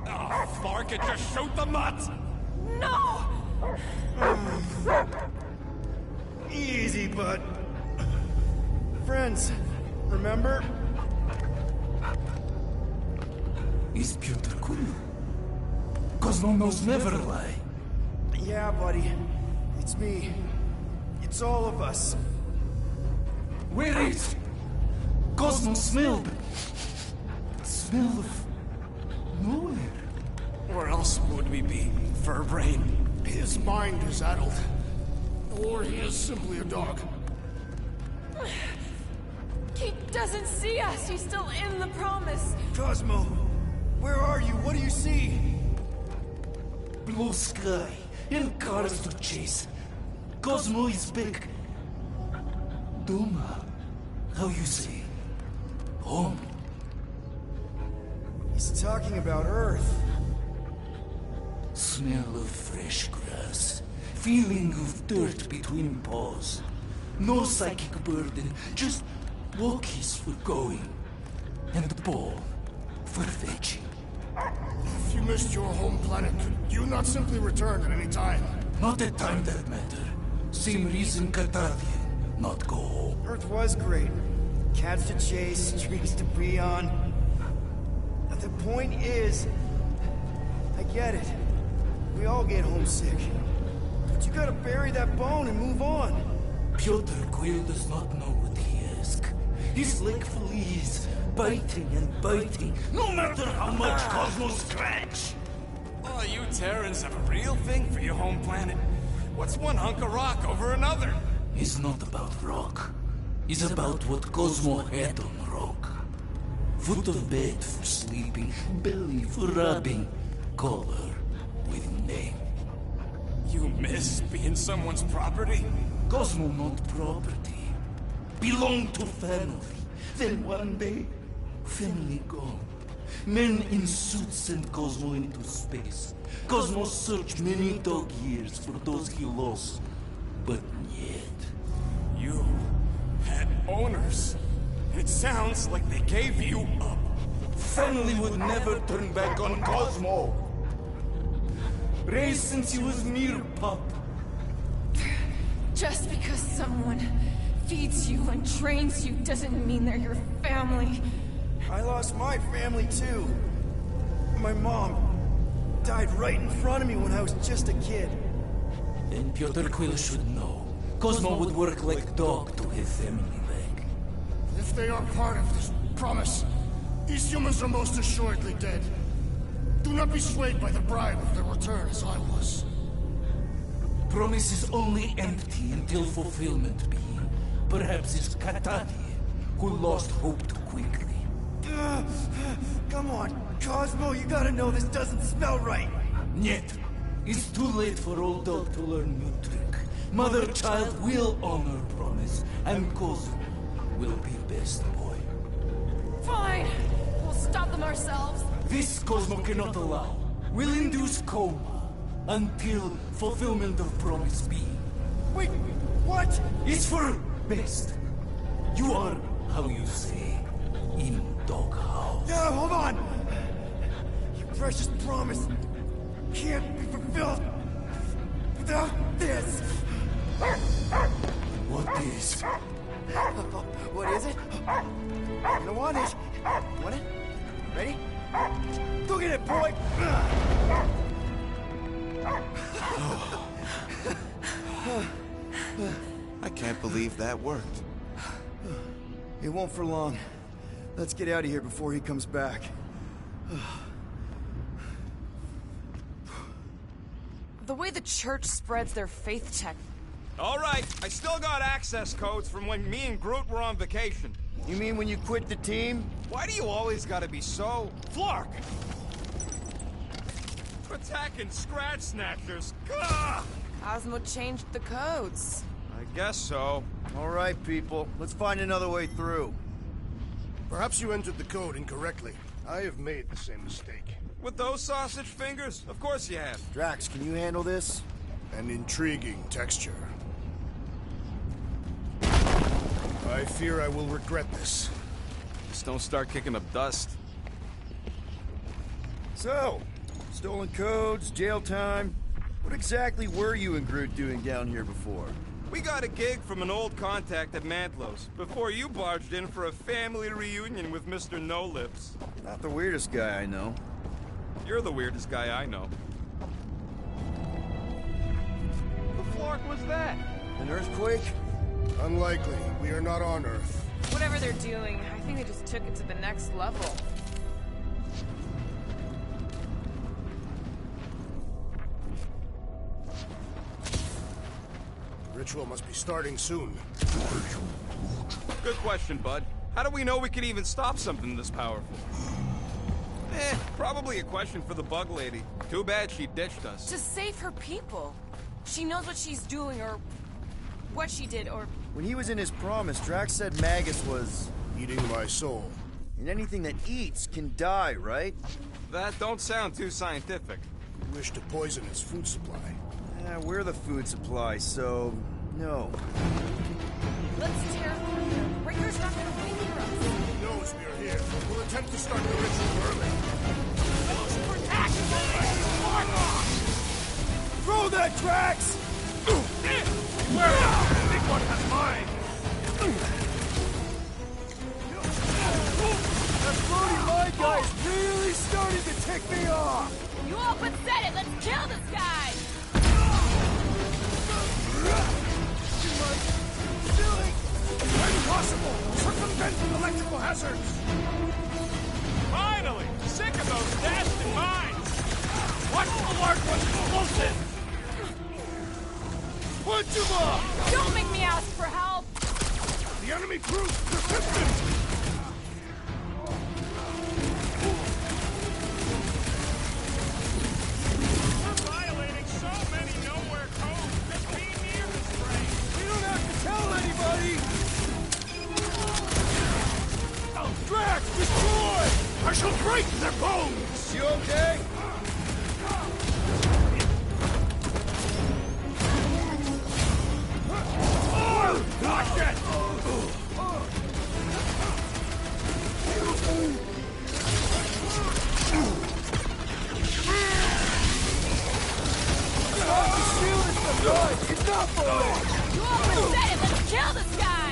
Oh, Flark, it just shoot the nuts! No! Easy, bud. Friends, remember? Is Peter Quill? Cosmo knows never lie. Yeah, buddy. It's me. It's all of us. Where is Cosmo smelled? Smell of nowhere. Where else would we be, Furbrain? His mind is addled. Or he is simply a dog. He doesn't see us. He's still in the promise. Cosmo, where are you? What do you see? Blue sky and cars to chase. Cosmo is back. Doma, how you say? Home. He's talking about Earth. Smell of fresh grass. Feeling of dirt between paws. No psychic burden, just walkies for going. And the ball for fetching. If you missed your home planet, could you not simply return at any time? Not at time that matter. Same reason Catastrophic, not go home. Earth was great. Cats to chase, trees to be on. But the point is, I get it. We all get homesick. But you gotta bury that bone and move on. Peter Quill does not know what he asks. He's like fleas, biting and biting, no matter how much Cosmo scratch. Oh, you Terrans have a real thing for your home planet. What's one hunk of rock over another? It's not about rock. It's about what Cosmo had on rock. Foot of bed for sleeping, belly for rubbing, color with name. You miss being someone's property? Cosmo not property. Belong to family. Then one day, family gone. Men in suits send Cosmo into space. Cosmo searched many dog years for those he lost. But yet... You had owners. It sounds like they gave you up. Family would never turn back on Cosmo. Raised since he was mere pup. Just because someone feeds you and trains you doesn't mean they're your family. I lost my family too. My mom died right in front of me when I was just a kid. Then Peter Quill should know. Cosmo would work like dog to have family back. If they are part of this promise, these humans are most assuredly dead. Do not be swayed by the bribe of their return as I was. Promise is only empty until fulfillment be. Perhaps it's Catastrophic who lost hope too quickly. Come on, Cosmo, you gotta know this doesn't smell right. Yet, it's too late for old dog to learn new trick. Mother-child will honor promise, and Cosmo will be best boy. Fine. We'll stop them ourselves. This Cosmo cannot allow. Will induce coma until fulfillment of promise be. Wait, What? It's for best. You are, how you say, in doghouse. No, hold on! Your precious promise can't be fulfilled without this! What is? What is it? You're gonna want it. Want it? Ready? Go get it, boy! I can't believe that worked. It won't for long. Let's get out of here before he comes back. The way the church spreads their faith tech. All right, I still got access codes from when me and Groot were on vacation. You mean when you quit the team? Why do you always gotta be so... Flark! Attacking Scratch Snatchers. Gah! Osmo changed the codes. I guess so. All right, people. Let's find another way through. Perhaps you entered the code incorrectly. I have made the same mistake. With those sausage fingers? Of course you have. Drax, can you handle this? An intriguing texture. I fear I will regret this. Just don't start kicking up dust. So, stolen codes, jail time. What exactly were you and Groot doing down here before? We got a gig from an old contact at Mantlo's before you barged in for a family reunion with Mr. No Lips. Not the weirdest guy I know. You're the weirdest guy I know. The flark was that? An earthquake? Unlikely. We are not on Earth. Whatever they're doing, I think they just took it to the next level. Ritual must be starting soon. Good question, bud. How do we know we can even stop something this powerful? Probably a question for the bug lady. Too bad she ditched us. To save her people. She knows what she's doing, or what she did, or... When he was in his promise, Drax said Magus was... Eating my soul. And anything that eats can die, right? That don't sound too scientific. You wish to poison its food supply. We're the food supply, so... no. Let's tear through them. Breaker's not gonna wait for us. He knows we are here. We'll attempt to start the ritual early. Throw that, Drax! Where? Big one has mine! That floating mine guy is really starting to tick me off! You all but said it! Let's kill this guy! Impossible! Circumvent the electrical hazards! Finally! Sick of those dashed mines! Watch the large one's explosive! Punch him up! Don't make me ask for help! The enemy proves persistent! We're violating so many nowhere codes just being near this train! We don't have to tell anybody! Drax, destroy! I shall break their bones! You okay? Watch it! Enough of it! You all but said it! Let's kill this guy!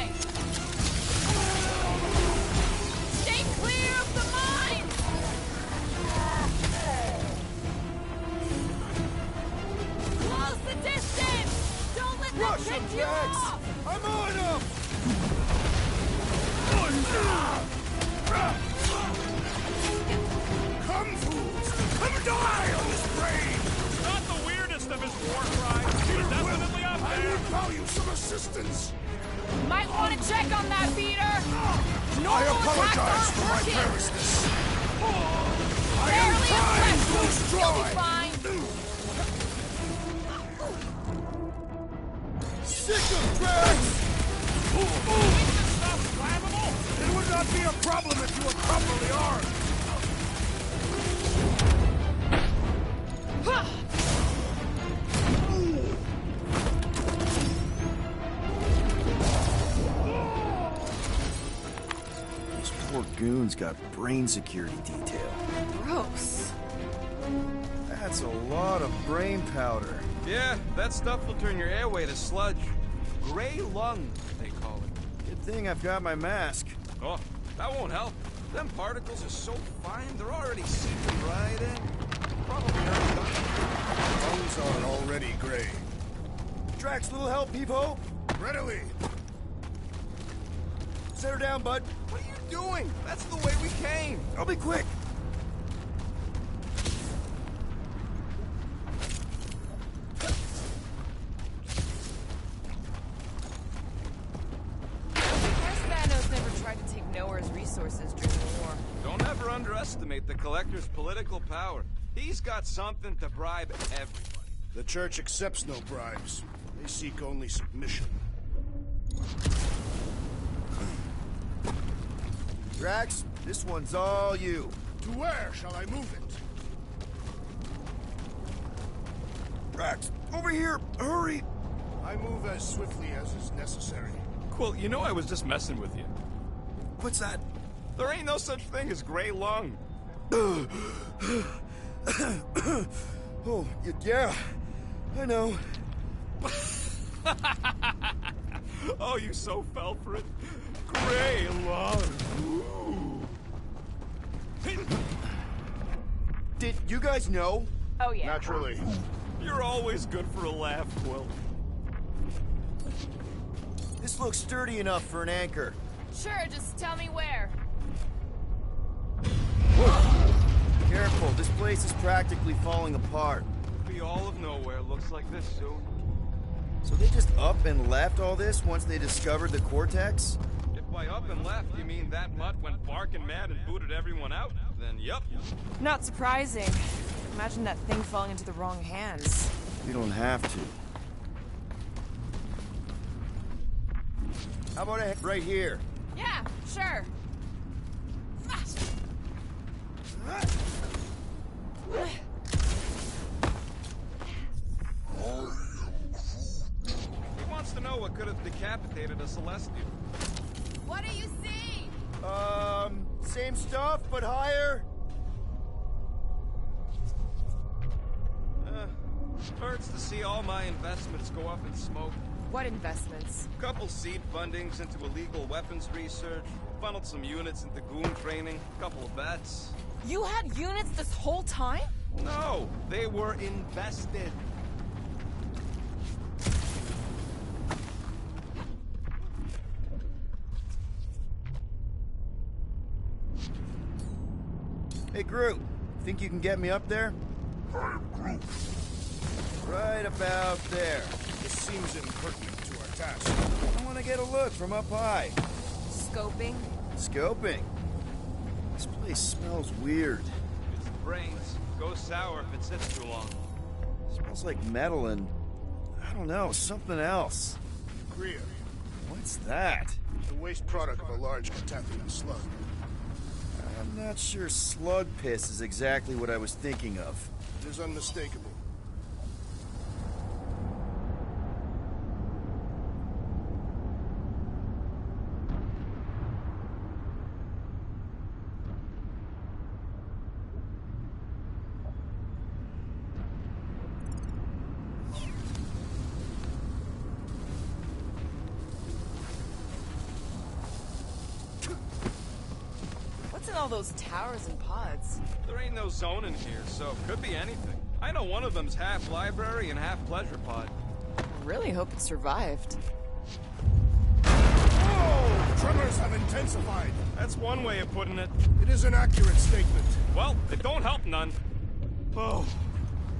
Stay clear of the mine! Close the distance! Don't let them take you off! I'm on him! Come, fools! Come die on this train! Not the weirdest of his war cries, but definitely up I there! will value some assistance! Might want to check on that, Peter! I apologize for my carelessness! I am Barely trying to impressed. You'll be destroy! fine! Sick of Drax! Stuff flammable? It would not be a problem if you were properly armed! poor goon's got brain security detail. Gross. That's a lot of brain powder. Yeah, that stuff will turn your airway to sludge. Gray lung, they call it. Good thing I've got my mask. Oh, that won't help. Them particles are so fine, they're already seeping right in. Probably already done. Lungs are already gray. Drax, little help, Peepo? Readily. Set her down, bud. What are you doing? That's the way we came. I'll be quick. Thanos never tried to take Nowhere's resources during the war. Don't ever underestimate the Collector's political power. He's got something to bribe everybody. The Church accepts no bribes. They seek only submission. Drax, this one's all you. To where shall I move it? Drax, over here! Hurry! I move as swiftly as is necessary. Quill, you know I was just messing with you. What's that? There ain't no such thing as gray lung. Oh, yeah. I know. Oh, you so fell for it. Gray lung. Did you guys know? Oh, yeah. Naturally. You're always good for a laugh, Quill. This looks sturdy enough for an anchor. Sure, just tell me where. Whoa. Careful, this place is practically falling apart. Be all of nowhere looks like this soon. So they just up and left all this once they discovered the Cortex? If by up and left you mean that mutt went barking mad and booted everyone out, then yup. Not surprising. Imagine that thing falling into the wrong hands. We don't have to. How about right here? Yeah, sure. He wants to know what could have decapitated a Celestial. What do you see? Same stuff, but higher? Hurts to see all my investments go up in smoke. What investments? Couple seed fundings into illegal weapons research, funneled some units into goon training, couple of bets. You had units this whole time? No, they were invested. Hey, Groot, think you can get me up there? I am Groot. Right about there. This seems impertinent to our task. I want to get a look from up high. Scoping? Scoping? This place smells weird. It's the brains. Goes sour if it sits too long. Smells like metal and, I don't know, something else. Greer, What's that? the waste product of a large catastrophic slug. I'm not sure slug piss is exactly what I was thinking of. It is unmistakable. All those towers and pods. There ain't no zone in here, so it could be anything. I know one of them's half library and half pleasure pod. I really hope it survived. Oh! Tremors have intensified. That's one way of putting it. It is an accurate statement. Well, it don't help none. Oh,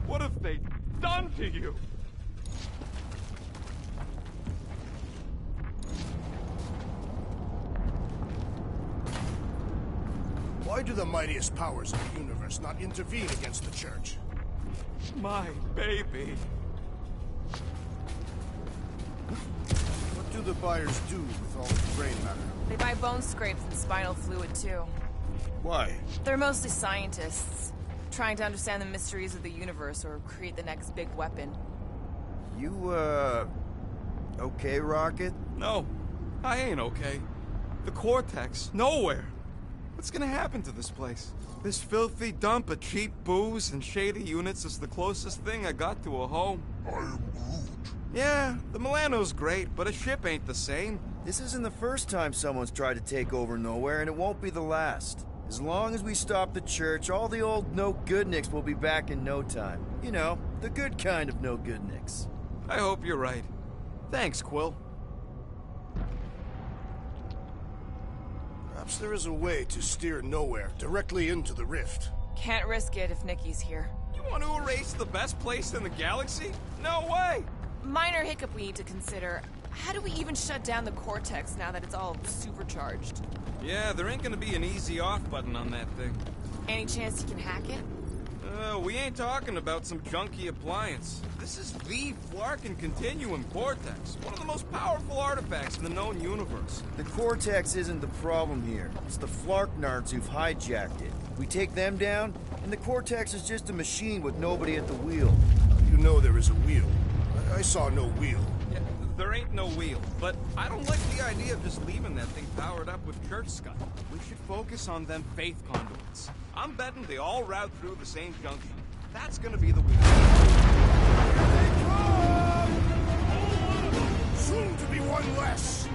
what have they done to you? Why do the mightiest powers of the universe not intervene against the Church? My baby. What do the buyers do with all the brain matter? They buy bone scrapes and spinal fluid, too. Why? They're mostly scientists, trying to understand the mysteries of the universe or create the next big weapon. You, okay, Rocket? No, I ain't okay. The Cortex, nowhere. What's gonna happen to this place? This filthy dump of cheap booze and shady units is the closest thing I got to a home. I am Groot. Yeah, the Milano's great, but a ship ain't the same. This isn't the first time someone's tried to take over Nowhere, and it won't be the last. As long as we stop the church, all the old no-good-nicks will be back in no time. You know, the good kind of no-good-nicks. I hope you're right. Thanks, Quill. Perhaps there is a way to steer Nowhere directly into the rift. Can't risk it if Nikki's here. You want to erase the best place in the galaxy? No way! Minor hiccup we need to consider. How do we even shut down the Cortex now that it's all supercharged? Yeah, there ain't gonna be an easy off button on that thing. Any chance you can hack it? We ain't talking about some junky appliance. This is the Flarkin Continuum Cortex, one of the most powerful artifacts in the known universe. The Cortex isn't the problem here. It's the Flarknards who've hijacked it. We take them down, and the Cortex is just a machine with nobody at the wheel. You know there is a wheel. I saw no wheel. Yeah, there ain't no wheel, but I don't like the idea of just leaving that thing powered up with church scum. We should focus on them faith conduits. I'm betting they all route through the same junction. That's gonna be the wheel. Here they come! Soon to be one less.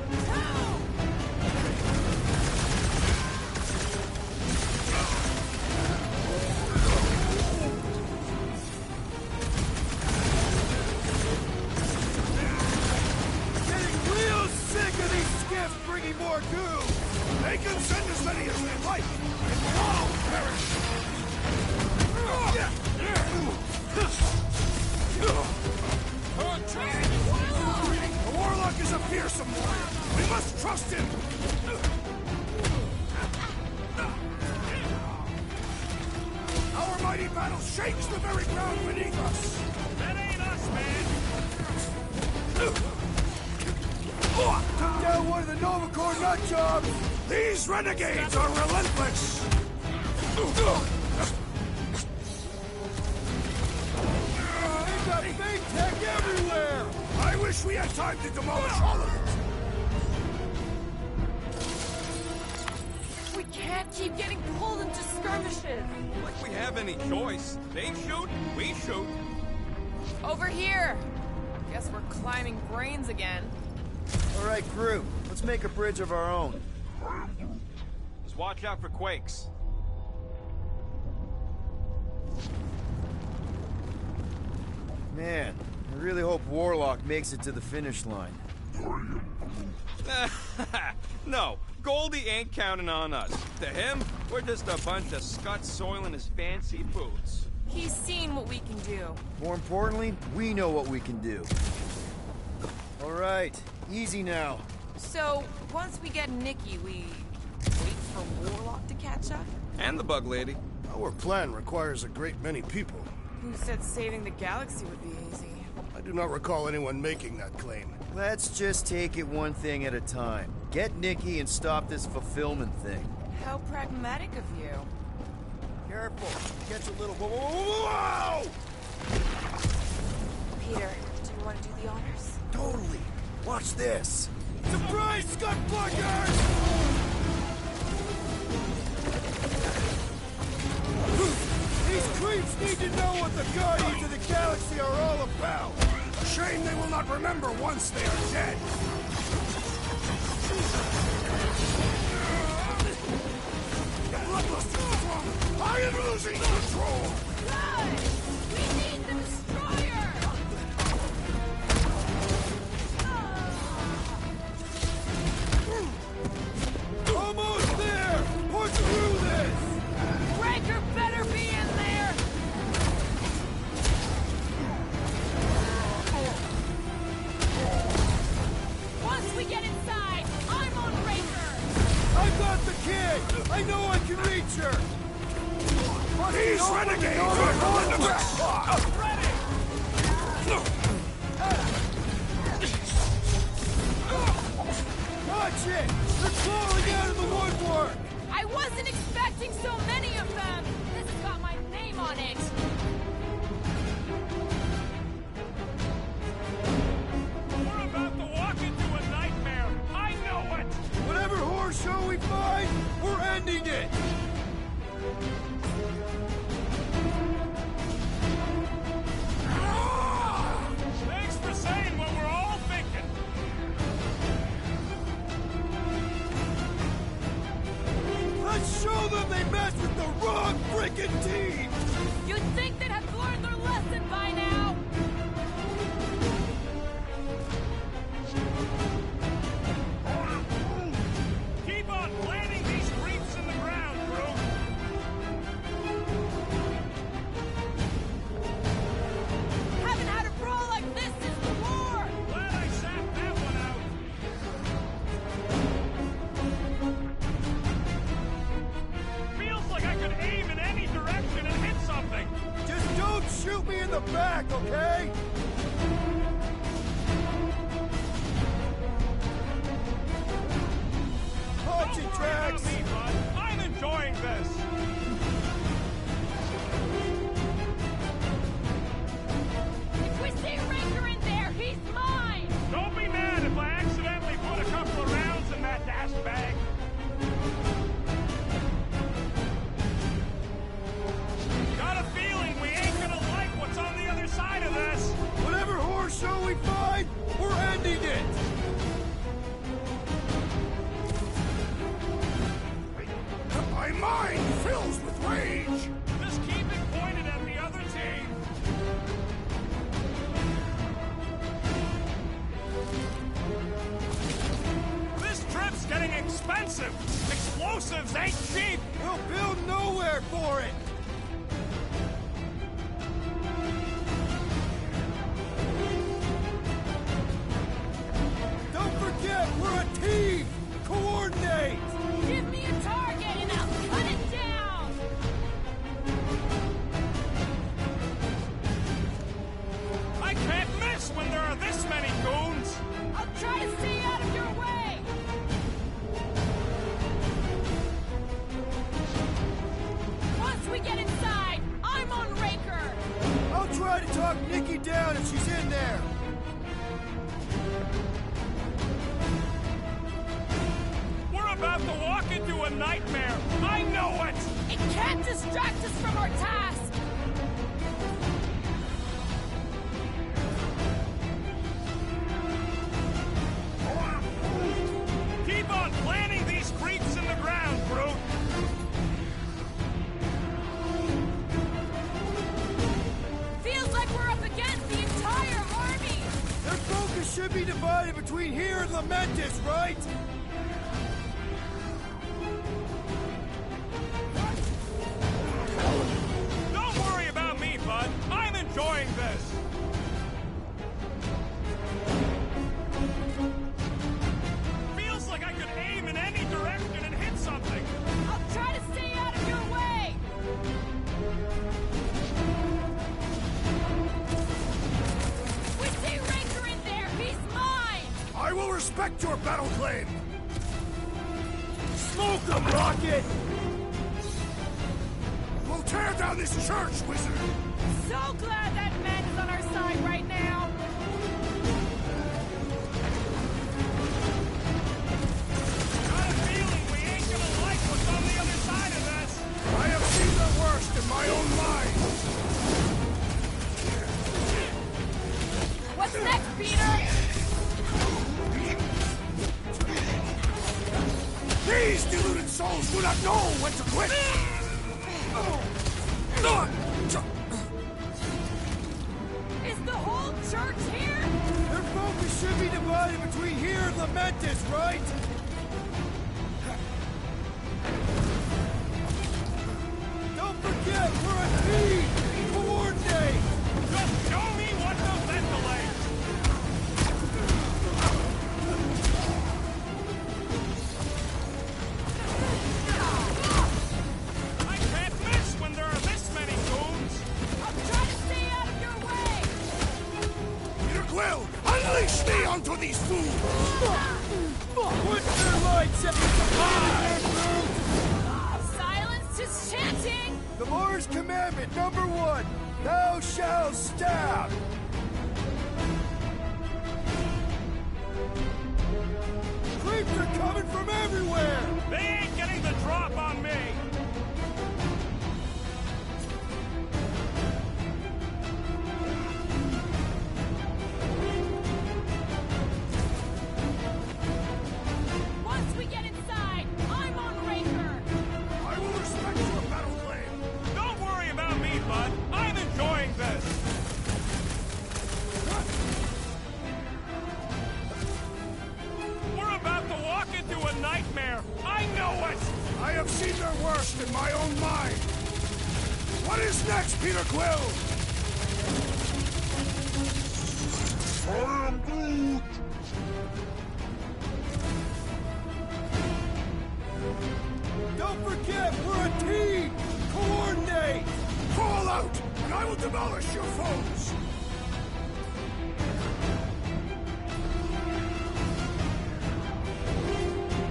Getting real sick of these skiffs bringing more goo! They can send as many as they like. It will all perish. The Warlock is a fearsome warrior. We must trust him. Our mighty battle shakes the very ground beneath us. That ain't us, man! Took down one of the Novacore nutjobs! These renegades are relentless. They've got fake tech everywhere! I wish we had time to demolish all of it. We can't keep getting pulled into skirmishes. Like we have any choice. They shoot, we shoot. Over here. Guess we're climbing brains again. All right, Groot, let's make a bridge of our own. Just watch out for quakes. Man, I really hope Warlock makes it to the finish line. No, Goldie ain't counting on us. To him, we're just a bunch of scuts soiling his fancy boots. He's seen what we can do. More importantly, we know what we can do. All right, easy now. So, once we get Nikki, we wait for Warlock to catch up? And the bug lady. Our plan requires a great many people. Who said saving the galaxy would be easy? I do not recall anyone making that claim. Let's just take it one thing at a time. Get Nikki and stop this fulfillment thing. How pragmatic of you. Careful, catch a little. Whoa! Peter, do you want to do the honors? Totally. Watch this. Surprise, Scud Pluggers! These creeps need to know what the Guardians of the Galaxy are all about. Shame they will not remember once they are dead. The bloodlust is strong. I am losing control. Guys! We need the destroyer! Almost there! Push through this! Raker better be in there! Once we get inside, I'm on Raker! I've got the kid! I know I can reach her! These renegades are relentless. Ready! Watch it! They're crawling out of the woodwork! I wasn't expecting so many of them! This has got my name on it! We're about to walk into a nightmare! I know it! Whatever horror show we find, we're ending it! Thanks for saying what we're all thinking. Let's show them they messed with the wrong frickin' team! You'd think they'd have learned their lesson by now! Keep on planting these creeps in the ground, Groot. Haven't had a brawl like this since the war! Glad I sat that one out. Feels like I could aim in any direction and hit something. Just don't shoot me in the back, okay? Punch Don't it, worry Drax! about me, bud. I'm enjoying this. If we see Raker in there, he's mine! Don't be mad if I accidentally put a couple of rounds in that dash bag. Got a feeling we ain't gonna like what's on the other side of this. Whatever horse show we find, we're ending it! My mind fills with rage! Just keep it pointed at the other team. This trip's getting expensive. Explosives ain't cheap. We'll build nowhere for it! Don't forget, we're a team! Coordinate! Give me a target and I'll cut it down! I can't miss when there are this many goons. I'll try to stay out of your way! Once we get inside, I'm on Raker! I'll try to talk Nikki down if she's in there! We're about to walk into a nightmare. I know it. It can't distract us from our task! Keep on planting these creeps in the ground, Groot. Feels like we're up against the entire army! Their focus should be divided between here and Lamentis, right? Don't worry about me, bud. I'm enjoying this. Feels like I could aim in any direction and hit something. I'll try to stay out of your way! We see Raker in there! He's mine! I will respect your battle claim! Smoke them, Rocket! We'll tear down this church, wizard! So glad that man is on our side right now! Got a feeling we ain't gonna like what's on the other side of this. I have seen the worst in my own mind! What's next, Peter? These deluded souls do not know when to quit! Is the whole church here? Their focus should be divided between here and Lamentis, right? Don't forget, we're a team! Coordinate! Just show me what to ventilate. I can't miss when there are this many goons. I'll try to stay out of your way! Peter Quill, unleash me onto these fools! Put their lights at Silence is chanting! the Lord's commandment number 1, thou shalt stab! Creeps are coming from everywhere! They ain't getting the drop on have seen their worst in my own mind. What is next, Peter Quill? I am Groot! Don't forget, we're a team! Coordinate! Call out, and I will demolish your foes!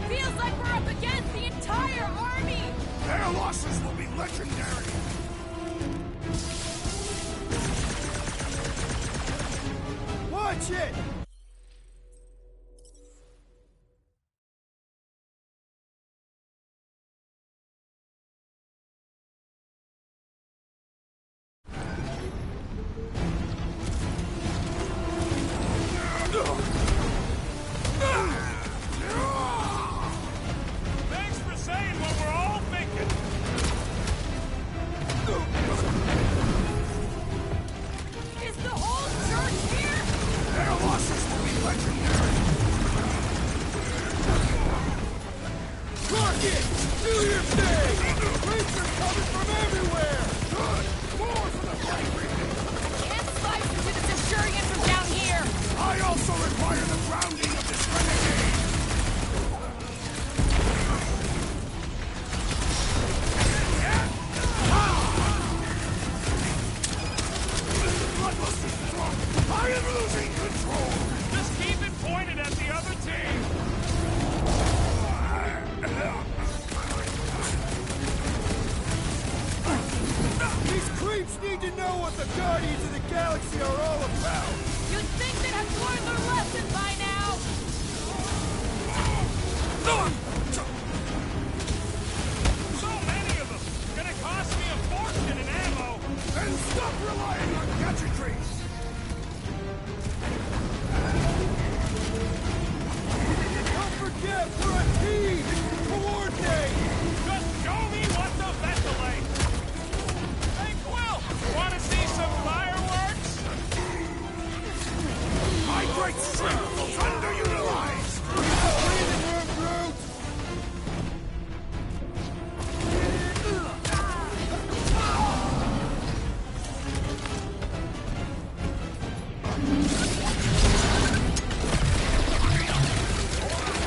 Feels like we're up against the entire army! Their losses will be legendary! Watch it! Thanks for saying what we're all thinking. Is the whole church here? Their losses will be legendary! Rocket! Do your thing! Creatures coming from everywhere! Good! More for the fight! Can't slice into the Centurion from down here! I also require the grounding of this renegade! Bloodlust is strong! I am losing control! Just keep it pointed at the other team. These creeps need to know what the Guardians of the Galaxy are all about! You'd think they'd have learned their lesson by now! So many of them. Gonna cost me a fortune in ammo. Then stop relying on gadgetries! Don't forget, we're a team! Coordinate! Just show me what the vessel ain't. Hey, Quill, wanna see some fireworks? My great strength was underutilized! Breathing room, Groot!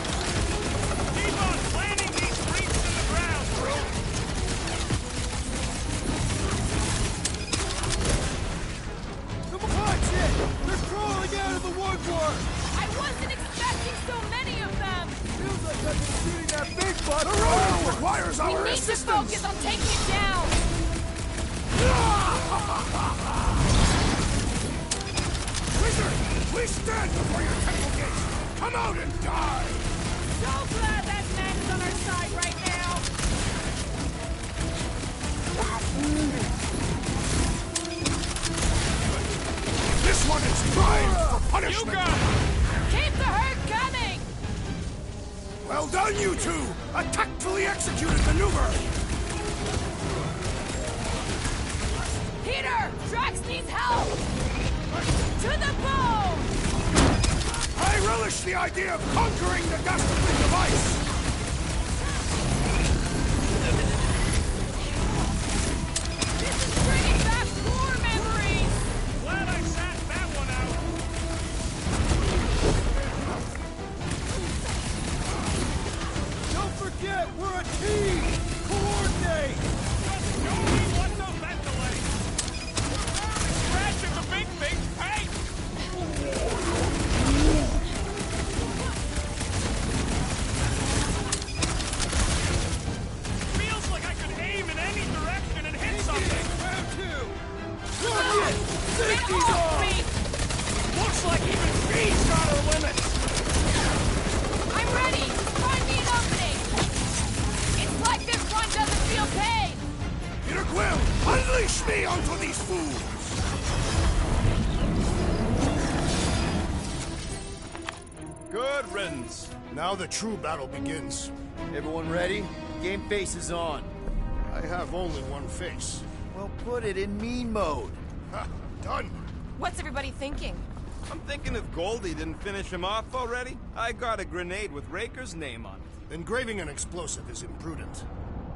Keep on planting these creeps in the ground, Groot. Come on, watch it! They're crawling out of the woodwork! I wasn't expecting so many of them! Feels like I've been shooting that big butt The road requires We our need to assistance! focus on taking it down! Wizard, we stand before your temple gates! Come out and die! So glad that man is on our side right now! This one is primed for You punishment! got it. Keep the herd coming! Well done, you two! A tactfully executed maneuver! Peter! Drax needs help! To the bone! I relish the idea of conquering the dastardly device! This is bringing back war memories! Glad I sat that one out. Don't forget, we're a team! Coordinate! Just show me what the vessel ain't. Scratching the big thing's paint. Feels like I could aim in any direction and hit something. Round two! Rocket! Get Safety's off on! me! Looks like even she's got her limits. I'm ready! Find me an opening! It's like this one doesn't feel pain! Peter Quill, unleash me onto these fools! Good riddance. Now the true battle begins. Everyone ready? Game face is on. I have only one face. Well, put it in mean mode. Ha! Done! What's everybody thinking? I'm thinking if Goldie didn't finish him off already, I got a grenade with Raker's name on it. Engraving an explosive is imprudent.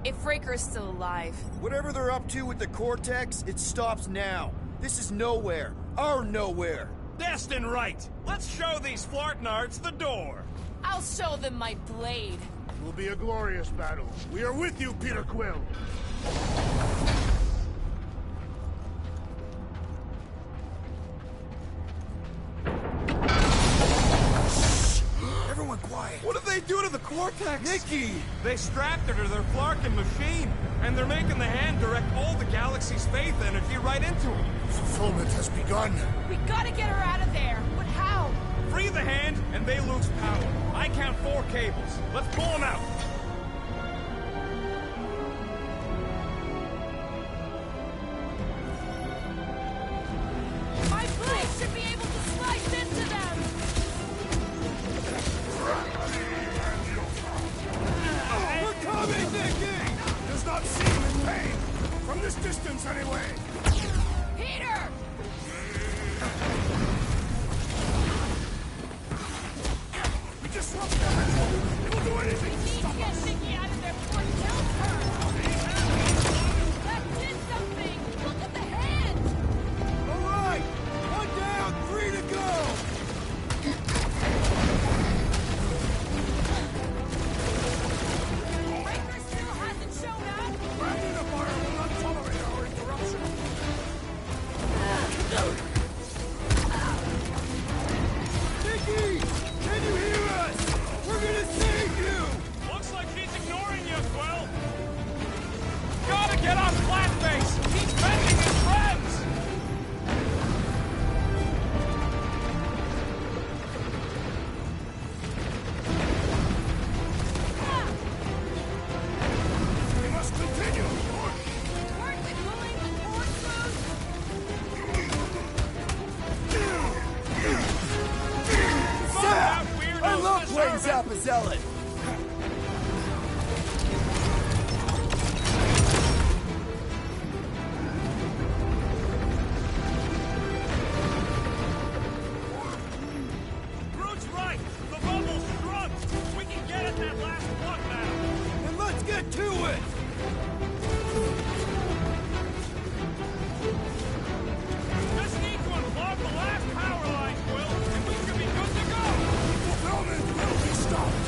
If Raker is still alive. Whatever they're up to with the Cortex, it stops now. This is nowhere. Our nowhere. Destin right. Let's show these Flartnards the door. I'll show them my blade. It will be a glorious battle. We are with you, Peter Quill. Everyone quiet. What did they do to the Cortex? Nikki! They strapped her to their Flarkin machine, and they're making the hand direct all the galaxy's faith energy right into it. Fulfillment has begun. We gotta get her out of there. But how? Free the hand, and they lose power. I count 4 cables. Let's pull them out. My blade should be able to slice into them. We're coming, Nikki! Does not seem in pain. From this distance, anyway. Peter! We disrupt them. We'll do anything to Need to stop get us. Nikki out of there before it kills her. That did something. Look at the hand. All right! 1 down, 3 to go! Raker still hasn't shown up. Magna Fire will not tolerate our interruption. Nikki! Can you hear us? We're gonna save you! Looks like she's ignoring you, Quill. Gotta get on Flatface. He's bending his friends. We must continue. Weren't we pulling the cord through? Zap! weirdos I love deserve playing it. Zappazellan! Groot's right. The bubble's shrunk. We can get at that last plug now. And let's get to it! Just need to unplug the last power line, Quill, and we should be good to go. Fulfillment will be stopped.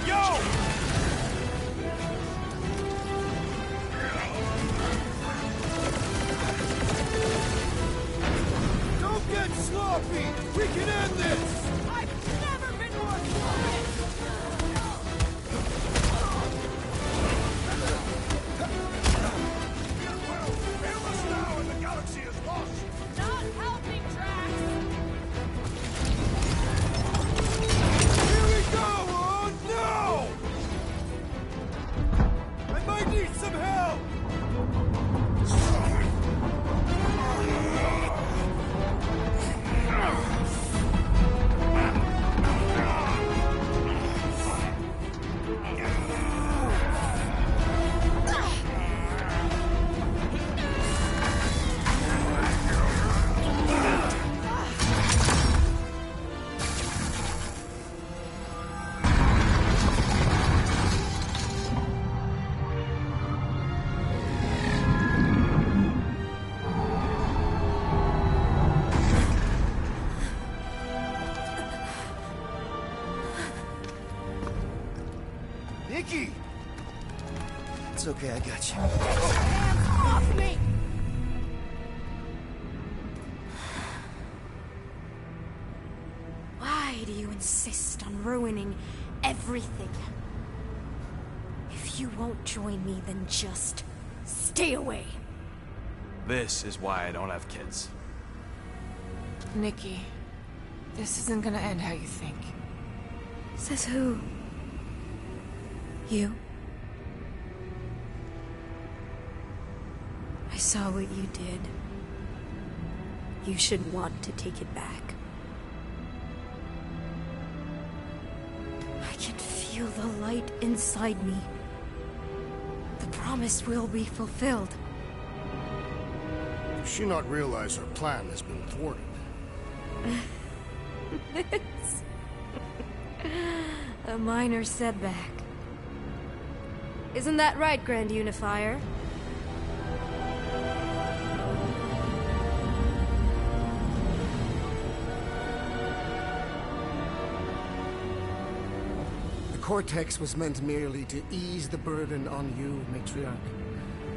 Yo! Don't get sloppy! We can end this! I've never been more fluid. Fail us now and the galaxy is lost. Not helping, Drax. Here we go! Oh no! I might need some help! Nikki! It's okay, I got you. Hands off me! Why do you insist on ruining everything? If you won't join me, then just stay away. This is why I don't have kids. Nikki, this isn't gonna end how you think. Says who? You? I saw what you did. You should want to take it back. I can feel the light inside me. The promise will be fulfilled. Does she not realize her plan has been thwarted? A minor setback. Isn't that right, Grand Unifier? The Cortex was meant merely to ease the burden on you, Matriarch.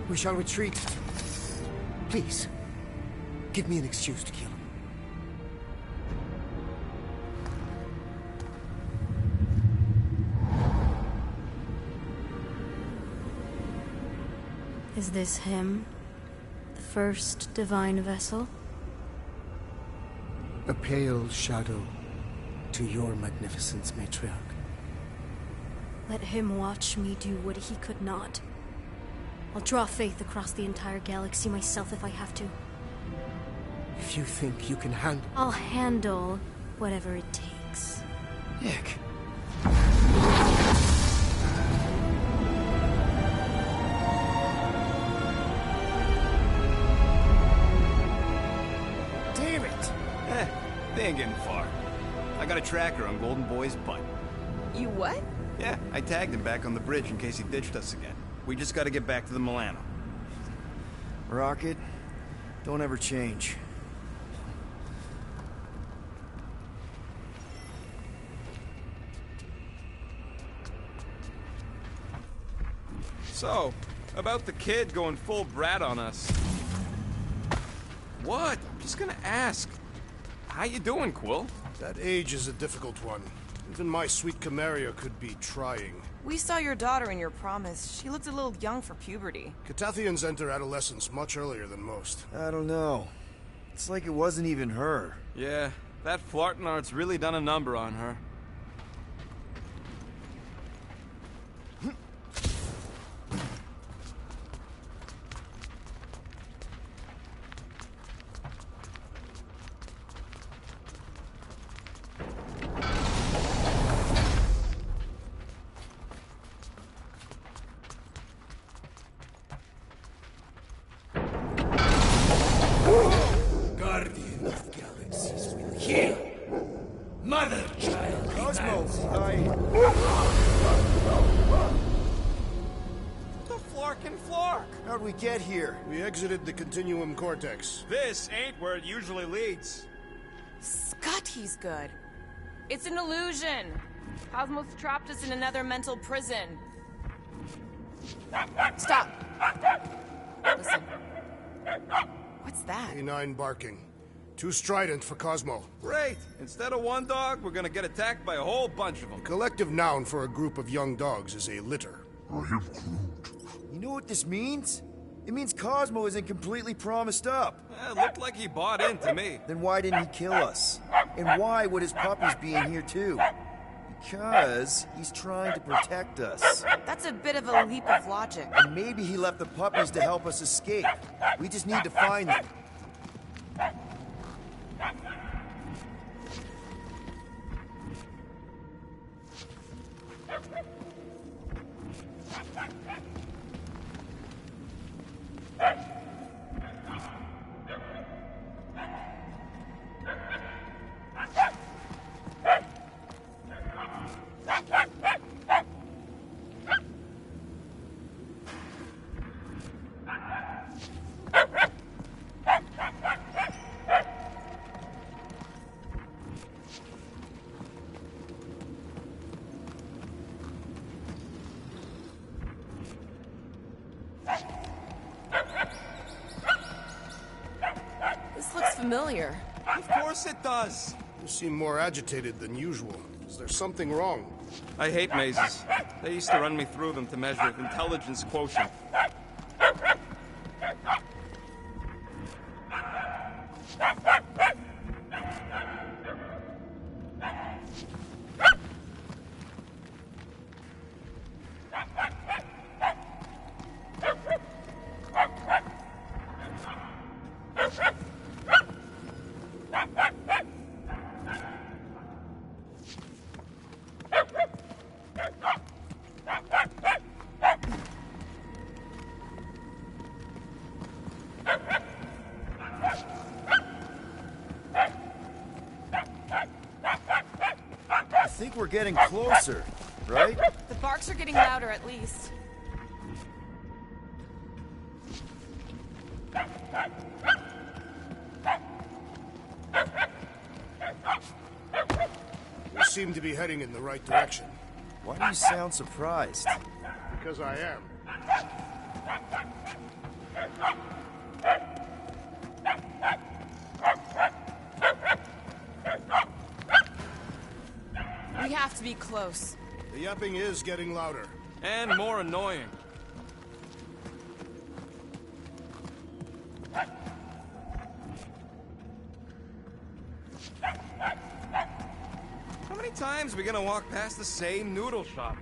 We shall retreat. Please, give me an excuse to kill him. Is this him? The first divine vessel? A pale shadow to your magnificence, Matriarch. Let him watch me do what he could not. I'll draw faith across the entire galaxy myself if I have to. If you think you can handle... I'll handle whatever it takes. Nick. Damn it! They ain't getting far. I got a tracker on Golden Boy's butt. You what? Yeah, I tagged him back on the bridge in case he ditched us again. We just gotta get back to the Milano. Rocket, don't ever change. So, about the kid going full brat on us. What? I'm just gonna ask. How you doing, Quill? That age is a difficult one. Even my sweet Camaria could be trying. We saw your daughter in your promise. She looked a little young for puberty. Catathians enter adolescence much earlier than most. I don't know. It's like it wasn't even her. Yeah, that flirting art's really done a number on her. Guardian of galaxies will heal. Mother child. Cosmo, The Flarkin' Flark! how'd we get here? We exited the Continuum Cortex. This ain't where it usually leads. Scott, he's good. It's an illusion. Cosmos trapped us in another mental prison. Stop. Listen. What's that? A9 barking. Too strident for Cosmo. Great! Instead of one dog, we're gonna get attacked by a whole bunch of them. Collective noun for a group of young dogs is a litter. I am Groot. You know what this means? It means Cosmo isn't completely promised up. It looked like he bought in to me. Then why didn't he kill us? And why would his puppies be in here too? Because he's trying to protect us. That's a bit of a leap of logic. And maybe he left the puppies to help us escape. We just need to find them. This looks familiar. Of course it does. You seem more agitated than usual. Is there something wrong? I hate mazes. They used to run me through them to measure intelligence quotient. I think we're getting closer. right? The barks are getting louder, at least. We seem to be heading in the right direction. Why do you sound surprised? Because I am. We have to be close. The yapping is getting louder. And more annoying. How many times are we gonna walk past the same noodle shop?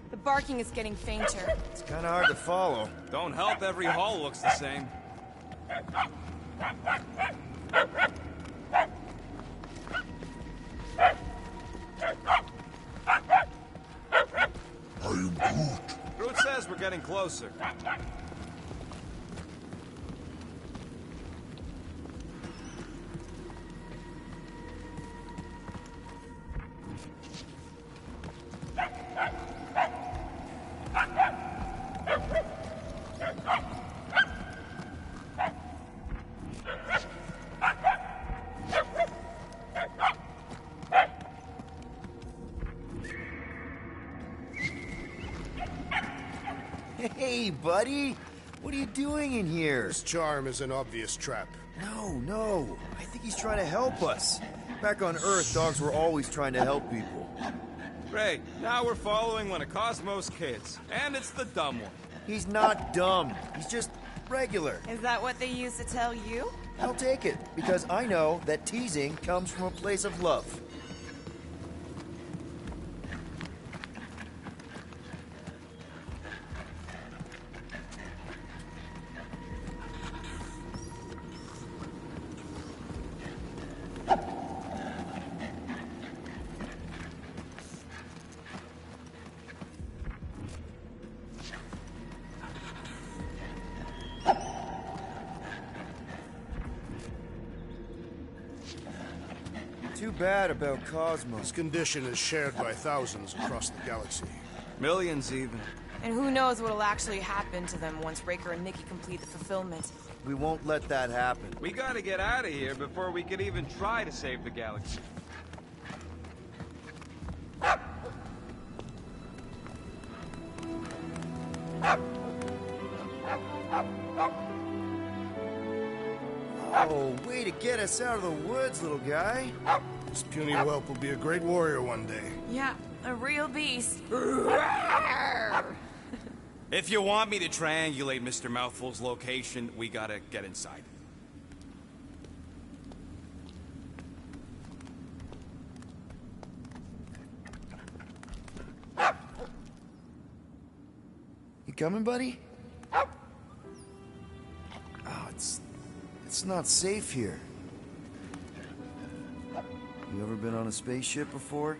The barking is getting fainter. It's kind of hard to follow. Don't help, every hall looks the same. I am Groot. Groot says we're getting closer. Hey, buddy! What are you doing in here? This charm is an obvious trap. No. I think he's trying to help us. Back on Earth, dogs were always trying to help people. Great. Now we're following one of Cosmo's kids. And it's the dumb one. He's not dumb. He's just regular. Is that what they used to tell you? I'll take it, because I know that teasing comes from a place of love. Too bad about Cosmo. This condition is shared by thousands across the galaxy. Millions even. And who knows what'll actually happen to them once Raker and Nikki complete the fulfillment. We won't let that happen. We gotta get out of here before we could even try to save the galaxy. Oh, way to get us out of the woods, little guy. This puny whelp will be a great warrior one day. Yeah, a real beast. If you want me to triangulate Mr. Mouthful's location, we gotta get inside. You coming, buddy? Oh, it's not safe here. You ever been on a spaceship before?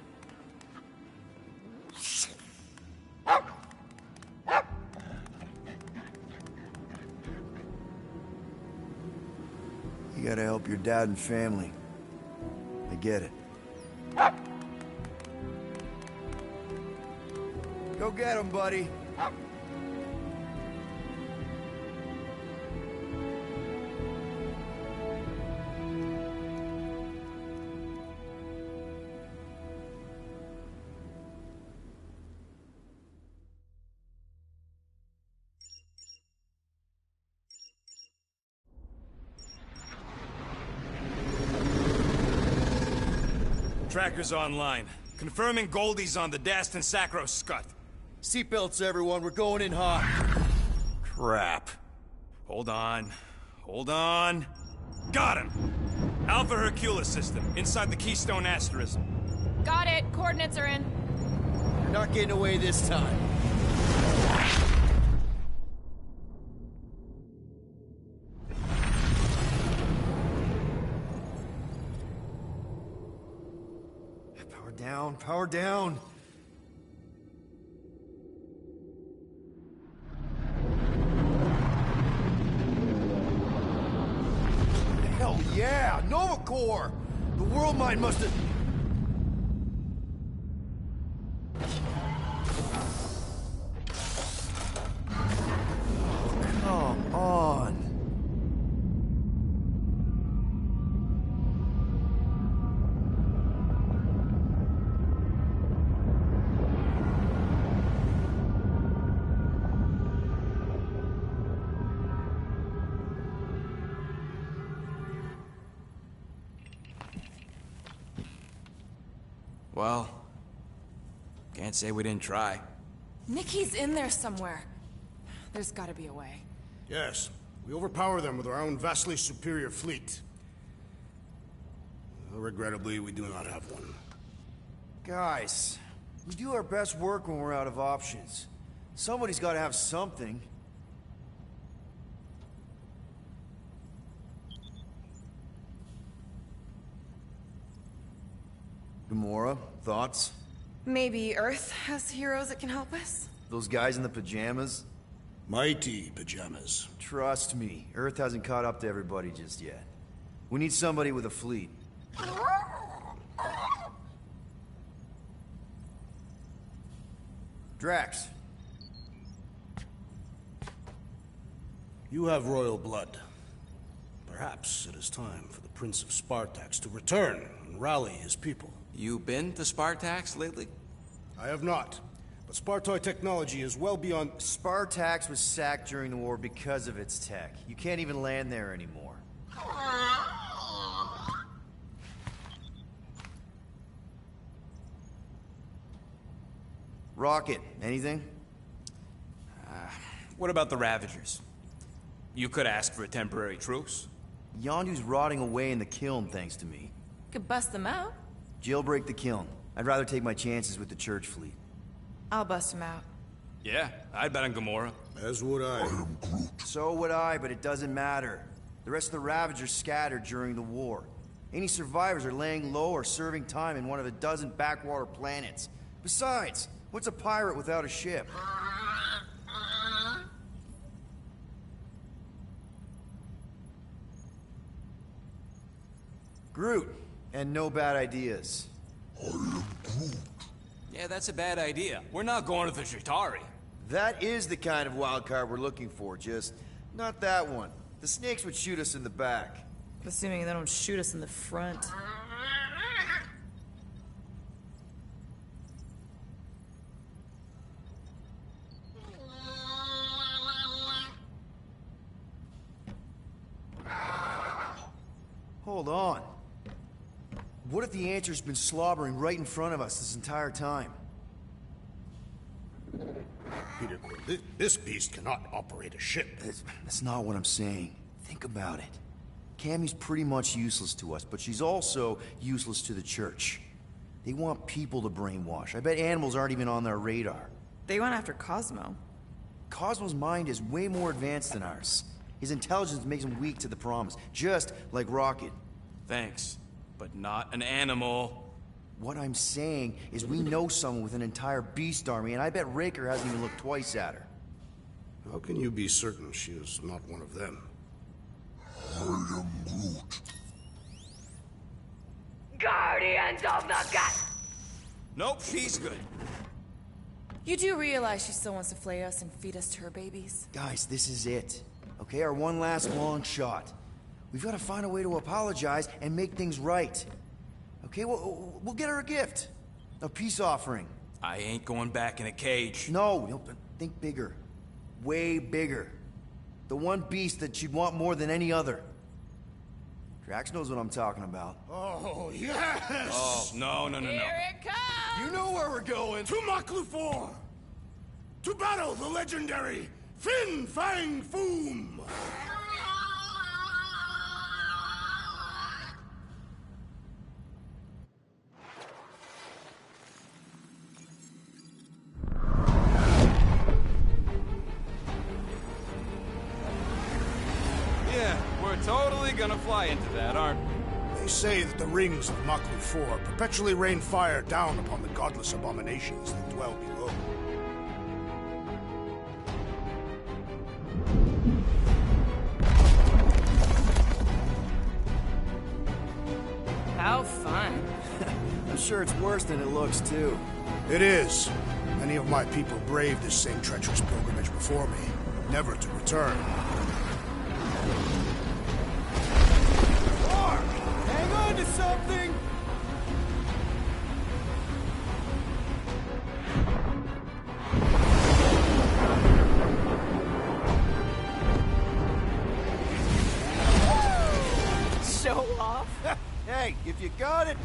You gotta help your dad and family. I get it. Go get him, buddy. Tracker's online. Confirming Goldie's on the Dast and Sacro Scut. Seatbelts, everyone. We're going in hot. Crap. Hold on. Hold on. Got him! Alpha Hercules system, inside the Keystone Asterism. Got it. Coordinates are in. You're not getting away this time. Power down. Hell yeah, Nova Corps! The world mine must have... Well, can't say we didn't try. Nikki's in there somewhere. There's gotta be a way. Yes, we overpower them with our own vastly superior fleet. Regrettably, we do not have one. Guys, we do our best work when we're out of options. Somebody's gotta have something. Gamora, thoughts? Maybe Earth has heroes that can help us? Those guys in the pajamas? Mighty pajamas. Trust me, Earth hasn't caught up to everybody just yet. We need somebody with a fleet. Drax. You have royal blood. Perhaps it is time for the Prince of Spartax to return and rally his people. You been to Spartax lately? I have not. But Spartoid technology is well beyond... Spartax was sacked during the war because of its tech. You can't even land there anymore. Rocket, anything? What about the Ravagers? You could ask for a temporary truce. Yondu's rotting away in the kiln, thanks to me. Could bust them out. Jailbreak the kiln. I'd rather take my chances with the church fleet. I'll bust them out. Yeah, I'd bet on Gamora. As would I. So would I, but it doesn't matter. The rest of the Ravagers scattered during the war. Any survivors are laying low or serving time in one of a dozen backwater planets. Besides, what's a pirate without a ship? Groot, and no bad ideas. Yeah, that's a bad idea. We're not going to the Chitauri. That is the kind of wild card we're looking for, just not that one. The snakes would shoot us in the back. Assuming they don't shoot us in the front. Hold on. What if the answer's been slobbering right in front of us this entire time? Peter Quill, this beast cannot operate a ship. That's not what I'm saying. Think about it. Cammy's pretty much useless to us, but she's also useless to the church. They want people to brainwash. I bet animals aren't even on their radar. They went after Cosmo. Cosmo's mind is way more advanced than ours. His intelligence makes him weak to the promise, just like Rocket. Thanks, but not an animal. What I'm saying is we know someone with an entire beast army, and I bet Raker hasn't even looked twice at her. How can you be certain she is not one of them? I am Groot. Guardians of the Gut. Nope, she's good. You do realize she still wants to flay us and feed us to her babies? Guys, this is it. Okay, our one last long shot. We've got to find a way to apologize and make things right. Okay, we'll get her a gift. A peace offering. I ain't going back in a cage. No, think bigger. Way bigger. The one beast that she'd want more than any other. Drax knows what I'm talking about. Oh, yes! Oh, no. Here it comes! You know where we're going. To Maklufor! To battle the legendary Fin Fang Foom! Yeah, we're totally gonna fly into that, aren't we? They say that the rings of Maklufor perpetually rain fire down upon the godless abominations that dwell below. How fun. I'm sure it's worse than it looks, too. It is. Many of my people braved this same treacherous pilgrimage before me, never to return. Hang on to something! Show off. Hey, if you got it...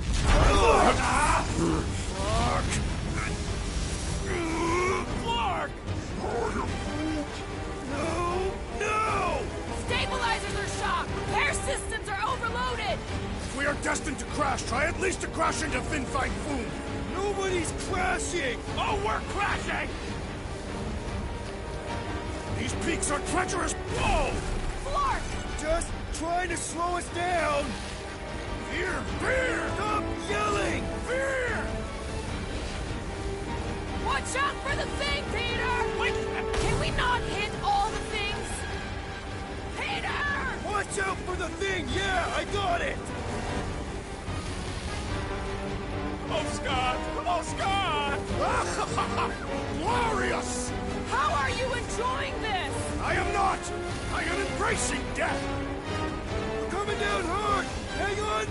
crash, try at least to crash into Fin Fang Foom! Nobody's crashing! Oh, we're crashing! These peaks are treacherous! Whoa! Flark! Just trying to slow us down! Fear! Fear! Stop yelling! Fear! Watch out for the thing, Peter! Wait! Can we not hit all the things? Peter! Watch out for the thing! Yeah, I got it! Oh, Scott! Oh, Scott! Glorious! How are you enjoying this? I am not! I am embracing death! We're coming down hard! Hang on!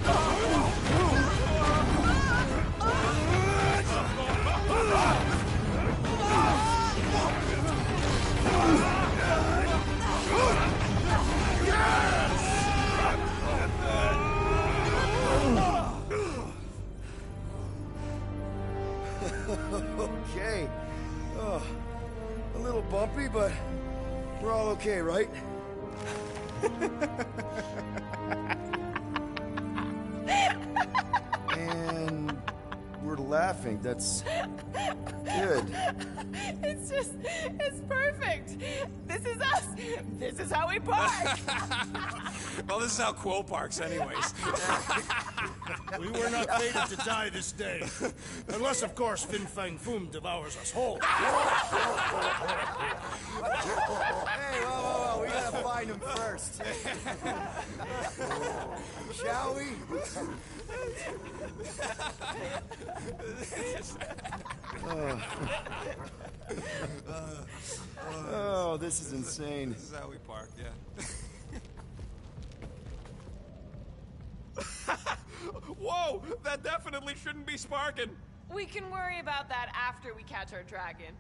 Okay. Oh, a little bumpy, but we're all okay, right? And we're laughing. That's good. It's perfect. This is us. This is how we park. Well, this is how Quill parks anyways. We were not fated to die this day. Unless, of course, Fin Fang Foom devours us whole. Hey, whoa. We gotta find him first. Shall we? Oh, this is insane. This is how we park, yeah. Whoa! That definitely shouldn't be sparking! We can worry about that after we catch our dragon.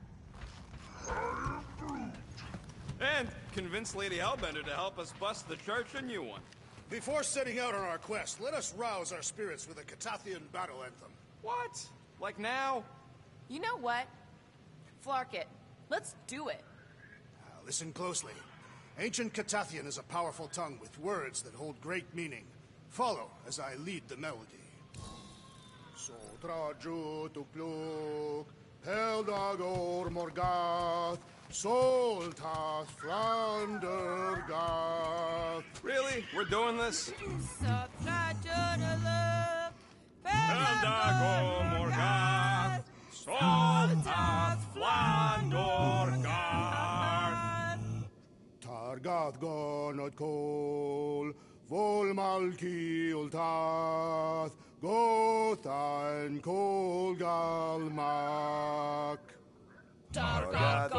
And convince Lady Hellbender to help us bust the church a new one. Before setting out on our quest, let us rouse our spirits with a Catathian battle anthem. What? Like now? You know what? Flark it. Let's do it. Listen closely. Ancient Catathian is a powerful tongue with words that hold great meaning. Follow as I lead the melody. Sotraju tukluk, Heldagor Morgath, Soltath Flandergath. Really? We're doing this? Morgath, Soltath Flandorgath. Targath Gonod Kol, Volmalki Ultath, Gothan Kol Galmak. Targath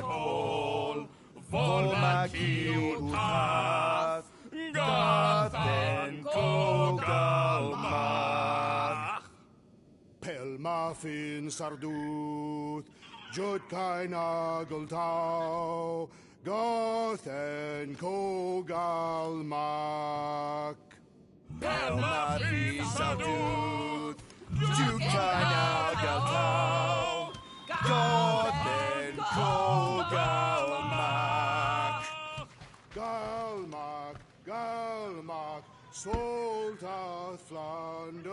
Kol, Volmaki Ultath, Gothen Kogalmach. Pelmafin Sarduth, Jutkaina Gultau, Gothen Kogalmak. Pelmafi Sarduth, Jutkaina Gultau, Gothen Kogalmak. Galmak, Galmak, Soltath Flandergath.